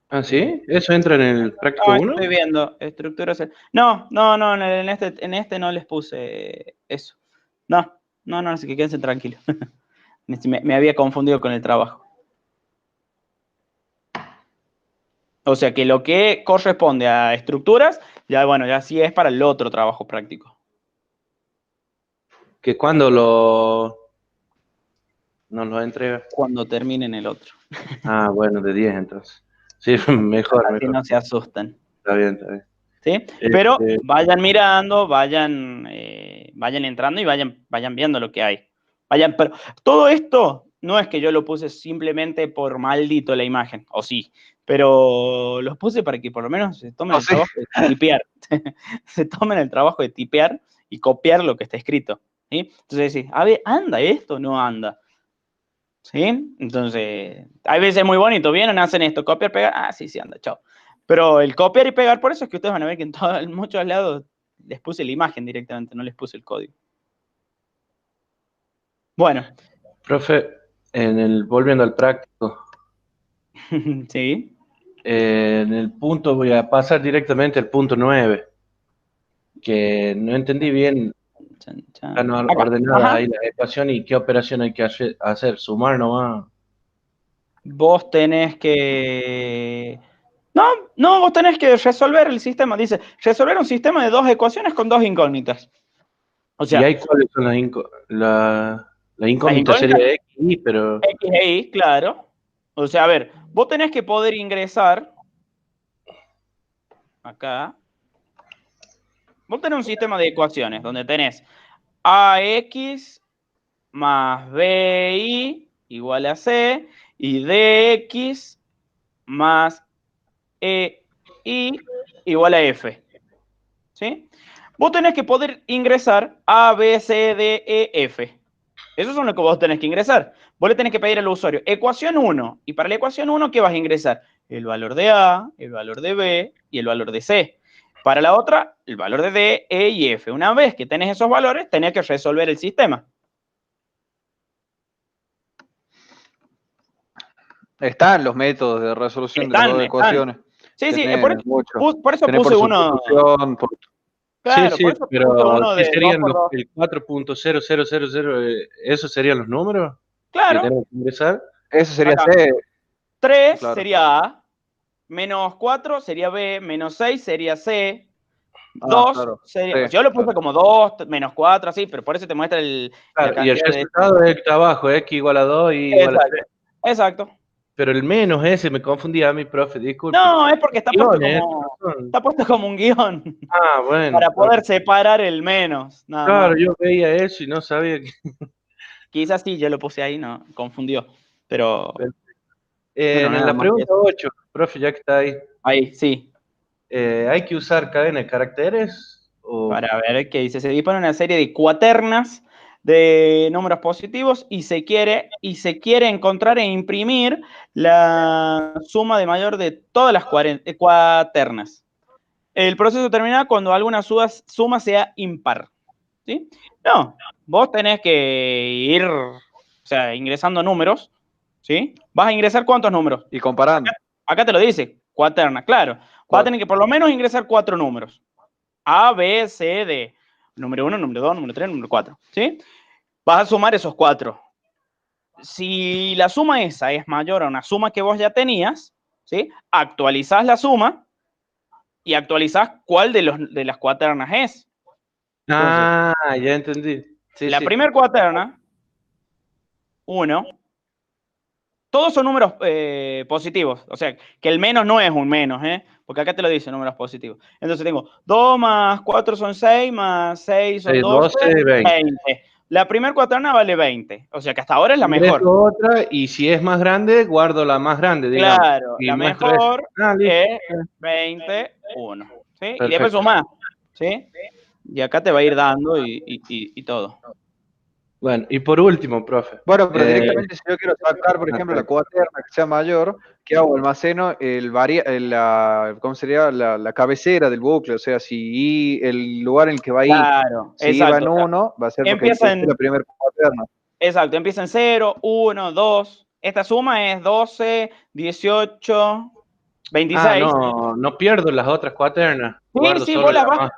Speaker 4: Ah, ¿sí? ¿Eso entra en el práctico
Speaker 1: No,
Speaker 4: 1?
Speaker 1: estoy viendo estructuras. No, en este no les puse eso. No, así que quédense tranquilos. Me había confundido con el trabajo. O sea que lo que corresponde a estructuras, ya bueno, ya sí es para el otro trabajo práctico.
Speaker 4: Que cuando nos lo entrega.
Speaker 1: Cuando terminen el otro.
Speaker 4: Ah, bueno, de 10 entonces. Sí, mejor.
Speaker 1: Así no se asustan.
Speaker 4: Está bien.
Speaker 1: ¿Sí? Pero vayan mirando, vayan entrando y vayan viendo lo que hay. Pero todo esto no es que yo lo puse simplemente por maldito la imagen, o sí, pero los puse para que por lo menos se tomen el trabajo de tipear. Se tomen el trabajo de tipear y copiar lo que está escrito. ¿Sí? Entonces decís, a ver, ¿anda esto o no anda? ¿Sí? Entonces, hay veces muy bonito, vienen, hacen esto, copiar, pegar, sí, anda, chao. Pero el copiar y pegar, por eso es que ustedes van a ver que en muchos lados les puse la imagen directamente, no les puse el código. Bueno.
Speaker 4: Profe, volviendo al práctico.
Speaker 1: Sí.
Speaker 4: En el punto, voy a pasar directamente al punto 9, que no entendí bien. Están ordenadas ahí la ecuación y qué operación hay que hacer, sumar nomás.
Speaker 1: Vos tenés que... No, vos tenés que resolver el sistema. Dice, resolver un sistema de 2 ecuaciones con 2 incógnitas. O sea,
Speaker 4: ¿y ahí cuáles son la incógnita? Sería X, Y, pero...
Speaker 1: X e Y, claro. O sea, a ver, vos tenés que poder ingresar acá. Vos tenés un sistema de ecuaciones donde tenés AX más BY igual a C y DX más EY igual a F. ¿Sí? Vos tenés que poder ingresar A, B, C, D, E, F. Eso es lo que vos tenés que ingresar. Vos le tenés que pedir al usuario ecuación 1. Y para la ecuación 1, ¿qué vas a ingresar? El valor de A, el valor de B y el valor de C. Para la otra, el valor de D, E y F. Una vez que tenés esos valores, tenés que resolver el sistema.
Speaker 2: Están los métodos de resolución de las dos ecuaciones.
Speaker 1: Sí, sí,
Speaker 2: Tenés
Speaker 1: por eso
Speaker 2: tenés
Speaker 1: puse
Speaker 2: por
Speaker 1: uno.
Speaker 2: sustitución,
Speaker 1: Claro,
Speaker 4: sí,
Speaker 1: por eso puse
Speaker 4: pero
Speaker 1: uno
Speaker 4: ¿qué
Speaker 1: de 2
Speaker 4: serían
Speaker 1: por 2.
Speaker 4: el 4.0000? ¿Esos serían los números que
Speaker 1: Claro,
Speaker 4: tenemos que ingresar?
Speaker 2: eso sería
Speaker 1: acá.
Speaker 2: C.
Speaker 1: 3
Speaker 2: Claro.
Speaker 1: sería A, menos 4 sería B, menos 6 sería C,
Speaker 2: Ah,
Speaker 1: 2
Speaker 2: claro.
Speaker 1: sería...
Speaker 2: Sí,
Speaker 1: yo lo puse
Speaker 2: claro.
Speaker 1: como 2, menos 4, así, pero por eso te muestra la
Speaker 4: Claro, y el
Speaker 1: cantidad de...
Speaker 4: resultado es el que está abajo, x igual a 2 y igual a 3.
Speaker 1: Exacto.
Speaker 4: Pero el menos ese me confundía a mi profe, disculpe.
Speaker 1: No, es porque está puesto
Speaker 4: Guiones,
Speaker 1: como... Está puesto como un guión.
Speaker 4: Ah, bueno.
Speaker 1: Para poder separar el menos, nada
Speaker 4: Claro,
Speaker 1: más.
Speaker 4: yo veía eso y no sabía que...
Speaker 1: Quizás sí, yo lo puse ahí, no, confundió. Pero
Speaker 4: En
Speaker 1: nada
Speaker 4: la
Speaker 1: más que
Speaker 4: pregunta
Speaker 1: eso.
Speaker 4: 8, profe, ya que está ahí,
Speaker 1: Ahí, sí.
Speaker 4: ¿hay que usar cadena de caracteres?
Speaker 1: Para ver qué dice. Se dispone una serie de cuaternas de números positivos y se quiere encontrar e imprimir la suma de mayor de todas las cuaternas. El proceso termina cuando alguna suma sea impar. ¿Sí? No, vos tenés que ir, o sea, ingresando números, ¿sí? ¿Vas a ingresar cuántos números?
Speaker 2: Y comparando.
Speaker 1: Acá te lo dice, cuaterna, claro. Vas a tener que por lo menos ingresar 4 números. A, B, C, D. Número 1, número 2, número 3, número 4. ¿Sí? Vas a sumar esos 4. Si la suma esa es mayor a una suma que vos ya tenías, ¿sí? Actualizás la suma y actualizás cuál de las cuaternas es. Entonces,
Speaker 4: ya entendí. Sí,
Speaker 1: la
Speaker 4: sí.
Speaker 1: primera cuaterna, 1, todos son números positivos. O sea, que el menos no es un menos, porque acá te lo dice, números positivos. Entonces tengo 2 más 4 son 6, más 6 son 12, 20. La primera cuaterna vale 20. O sea que hasta ahora es la mejor.
Speaker 4: Ingreso otra y si es más grande, guardo la más grande, digamos.
Speaker 1: Claro,
Speaker 4: Y
Speaker 1: la
Speaker 4: muestro
Speaker 1: mejor
Speaker 4: esa. Listo.
Speaker 1: es 21. ¿Sí? Y después
Speaker 4: Perfecto.
Speaker 1: sumás. ¿Sí? Y acá te va a ir dando y todo.
Speaker 4: Bueno, y por último, profe.
Speaker 2: Bueno, pero directamente si yo quiero sacar, por ejemplo, la cuaterna que sea mayor, ¿qué hago? Almaceno ¿cómo sería? La cabecera del bucle, o sea, si el lugar en el que va a ir,
Speaker 1: Claro,
Speaker 2: si iba en 1, va a ser porque
Speaker 1: empieza
Speaker 2: es la primera cuaterna.
Speaker 1: Exacto, empieza en 0, 1, 2. Esta suma es 12, 18, 26.
Speaker 4: No pierdo las otras cuaternas.
Speaker 1: Sí,
Speaker 4: Guardo
Speaker 1: sí,
Speaker 4: solo la más.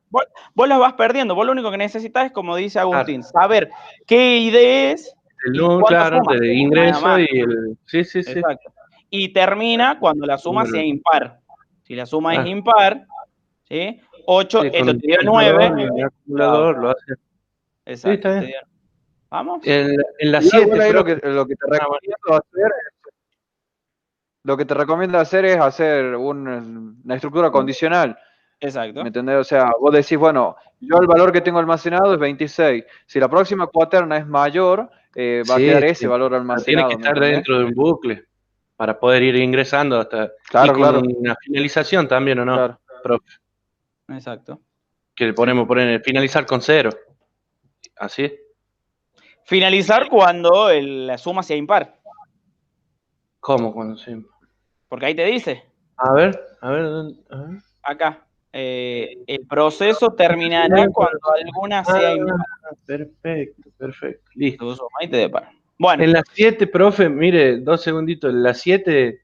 Speaker 1: vos las vas perdiendo. Vos lo único que necesitas es, como dice Agustín, saber qué ID es
Speaker 4: El
Speaker 1: y
Speaker 4: número,
Speaker 1: cuánto
Speaker 4: claro,
Speaker 1: suma.
Speaker 4: de
Speaker 1: Nada
Speaker 4: ingreso
Speaker 1: más.
Speaker 4: y el... Sí, sí, sí.
Speaker 1: Exacto. Y termina cuando la suma sea impar. Si la suma es
Speaker 4: Ah.
Speaker 1: impar, ¿sí? 8,
Speaker 4: Sí,
Speaker 1: esto
Speaker 4: con
Speaker 1: te dio
Speaker 4: el
Speaker 1: 9.
Speaker 4: el acumulador lo hace.
Speaker 1: Exacto.
Speaker 4: Sí, está bien.
Speaker 1: ¿Vamos?
Speaker 4: En la
Speaker 2: Igual,
Speaker 4: 7,
Speaker 2: bueno, ahí
Speaker 4: pero...
Speaker 2: lo que te recomiendo hacer Lo que te recomiendo hacer es hacer una estructura condicional.
Speaker 1: Exacto.
Speaker 2: ¿Me entendés? O sea, vos decís, bueno, yo el valor que tengo almacenado es 26. Si la próxima cuaterna es mayor, va a quedar ese valor
Speaker 4: tiene
Speaker 2: almacenado.
Speaker 4: que
Speaker 2: ¿me
Speaker 4: estar
Speaker 2: entendés?
Speaker 4: dentro de un bucle para poder ir ingresando hasta...
Speaker 2: Claro,
Speaker 4: y con
Speaker 2: claro.
Speaker 4: una finalización también, ¿o no?
Speaker 2: Claro.
Speaker 4: Profe,
Speaker 1: Exacto.
Speaker 4: que le ponemos finalizar con 0. ¿Así?
Speaker 1: Finalizar cuando la suma sea impar.
Speaker 4: ¿Cómo? Cuando se...
Speaker 1: Porque ahí te dice,
Speaker 4: A ver, a ver.
Speaker 1: acá, el proceso terminará cuando alguna sea impar.
Speaker 4: Perfecto, perfecto. Listo.
Speaker 1: Tú suma y te depara. Bueno,
Speaker 4: En la 7, profe, mire, 2 segunditos. En la 7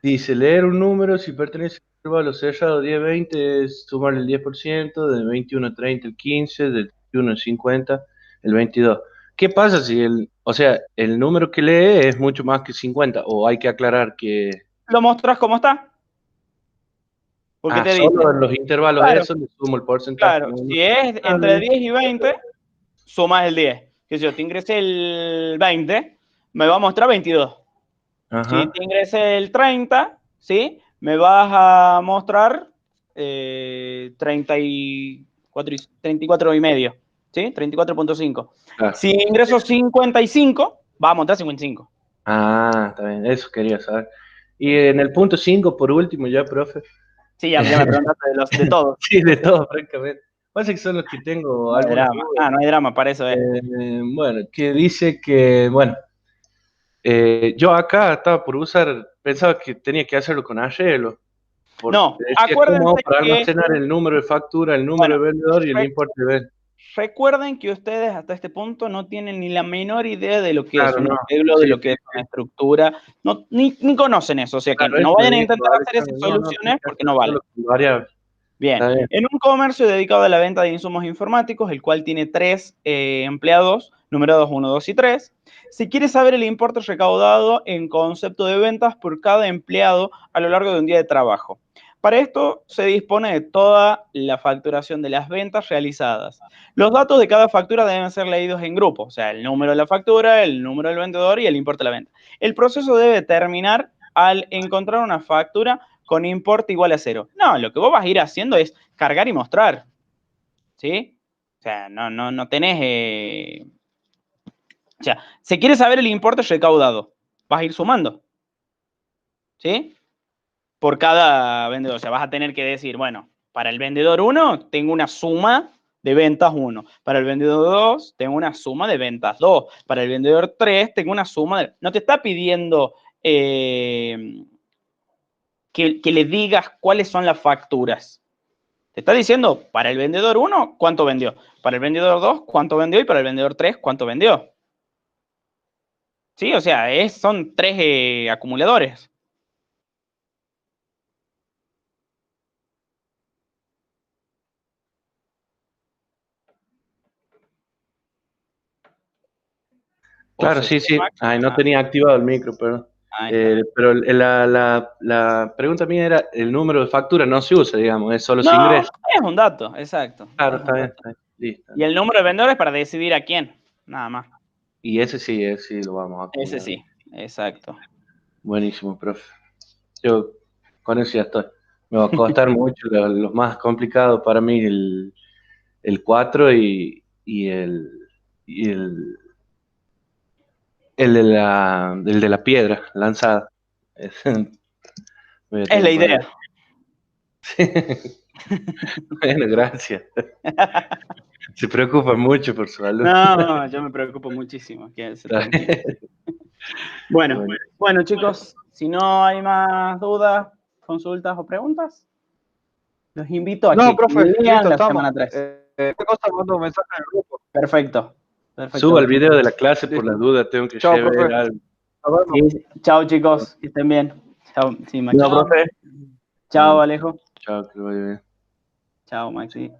Speaker 4: dice leer un número si pertenece al intervalo cerrado 10-20 es sumarle el 10%, de 21 a 30 el 15, de 31 a 50 el 22. ¿Qué pasa si el número que lee es mucho más que 50? ¿O hay que aclarar que...
Speaker 1: lo mostrás como está. Porque te dice,
Speaker 4: solo en los intervalos
Speaker 1: claro,
Speaker 4: esos le sumo el porcentaje?
Speaker 1: claro,
Speaker 4: ¿No?
Speaker 1: si es entre 10 y 20, sumas el 10. Que si yo te ingresé el 20, me va a mostrar 22. Si
Speaker 4: Ajá.
Speaker 1: te ingresé el 30, ¿sí? Me vas a mostrar 34 y medio. ¿sí? 34.5.
Speaker 4: Claro.
Speaker 1: Si ingreso 55, va a montar 55.
Speaker 4: Ah, está bien, eso quería saber. Y en el punto 5, por último, ya, profe.
Speaker 1: Sí, ya me preguntaste de todos.
Speaker 4: Sí, de todo, francamente. Pasa que son los que tengo
Speaker 1: No hay
Speaker 4: algunas
Speaker 1: drama.
Speaker 4: dudas.
Speaker 1: No hay drama, para eso es.
Speaker 4: Bueno, que dice que, bueno, yo acá estaba por usar, pensaba que tenía que hacerlo con arreglo. Porque
Speaker 1: No,
Speaker 4: decía, ¿cómo hago
Speaker 1: acuérdense
Speaker 4: para
Speaker 1: que,
Speaker 4: almacenar el número de factura, el número
Speaker 1: bueno,
Speaker 4: de vendedor y el
Speaker 1: re-
Speaker 4: importe de venta?
Speaker 1: recuerden que ustedes hasta este punto no tienen ni la menor idea de lo que es
Speaker 4: Claro,
Speaker 1: un
Speaker 4: no.
Speaker 1: arreglo, de
Speaker 4: Sí,
Speaker 1: lo que
Speaker 4: sí,
Speaker 1: es una estructura, no, ni conocen eso, o sea que
Speaker 4: claro,
Speaker 1: no
Speaker 4: eso me
Speaker 1: vayan a
Speaker 4: dijo
Speaker 1: intentar hacer esas
Speaker 4: Alexander. No, no,
Speaker 1: soluciones
Speaker 4: tenés que
Speaker 1: porque
Speaker 4: hacer
Speaker 1: no vale.
Speaker 4: solo con variables.
Speaker 1: Bien,
Speaker 4: Está bien.
Speaker 1: en un comercio dedicado a la venta de insumos informáticos, el cual tiene 3 empleados, numerados 1, 2 y 3, si quiere saber el importe recaudado en concepto de ventas por cada empleado a lo largo de un día de trabajo. Para esto se dispone de toda la facturación de las ventas realizadas. Los datos de cada factura deben ser leídos en grupo, o sea, el número de la factura, el número del vendedor y el importe de la venta. El proceso debe terminar al encontrar una factura con importe igual a 0. No, lo que vos vas a ir haciendo es cargar y mostrar, ¿sí? O sea, no tenés... O sea, si quieres saber el importe recaudado, vas a ir sumando, ¿sí? Por cada vendedor. O sea, vas a tener que decir, bueno, para el vendedor 1 tengo una suma de ventas 1. Para el vendedor 2 tengo una suma de ventas 2. Para el vendedor 3 tengo una suma de... No te está pidiendo que le digas cuáles son las facturas. Te está diciendo, para el vendedor 1, ¿cuánto vendió? Para el vendedor 2, ¿cuánto vendió? Y para el vendedor 3, ¿cuánto vendió? Sí, o sea, son 3 acumuladores. ¿O
Speaker 4: Claro,
Speaker 1: se
Speaker 4: sí,
Speaker 1: fue
Speaker 4: sí.
Speaker 1: Max?
Speaker 4: Ay, no
Speaker 1: Ah,
Speaker 4: tenía activado el micro, perdón.
Speaker 1: ahí está.
Speaker 4: Pero la pregunta mía era, el número de factura no se usa, digamos, es solo se
Speaker 1: No,
Speaker 4: ingresa.
Speaker 1: es un dato, exacto.
Speaker 4: Claro,
Speaker 1: Es un dato.
Speaker 4: está bien, listo.
Speaker 1: Y el número de vendedores para decidir a quién, nada más.
Speaker 4: Y ese sí lo vamos a
Speaker 1: Ese
Speaker 4: acumular.
Speaker 1: sí, exacto.
Speaker 4: Buenísimo, profe. Yo con eso ya estoy. Me va a costar mucho, los más complicados para mí, el 4 y el de la piedra lanzada. Voy a
Speaker 1: Es
Speaker 4: tener
Speaker 1: la
Speaker 4: que poner.
Speaker 1: idea.
Speaker 4: Bueno, gracias. Se preocupa mucho por su alumno.
Speaker 1: No, yo me preocupo muchísimo, quédense tranquilos. Bueno, bueno, chicos, si no hay más dudas, consultas o preguntas, los invito a
Speaker 2: No,
Speaker 1: que
Speaker 2: profe,
Speaker 1: lean
Speaker 2: listo,
Speaker 1: la
Speaker 2: estamos.
Speaker 1: semana 3.
Speaker 2: ¿Qué cosa mando un mensaje en el grupo?
Speaker 1: Perfecto,
Speaker 4: Suba el
Speaker 1: perfecto.
Speaker 4: video de la clase por las
Speaker 2: Listo.
Speaker 4: dudas, tengo que
Speaker 2: Chao,
Speaker 4: llevar
Speaker 2: profe.
Speaker 4: algo.
Speaker 2: Nos vemos.
Speaker 1: Sí, chao, chicos, que estén bien. Chao, sí, Maxi.
Speaker 5: No, profe.
Speaker 1: Chao, Alejo.
Speaker 4: Chao, que lo vaya bien.
Speaker 1: Chao, Maxi.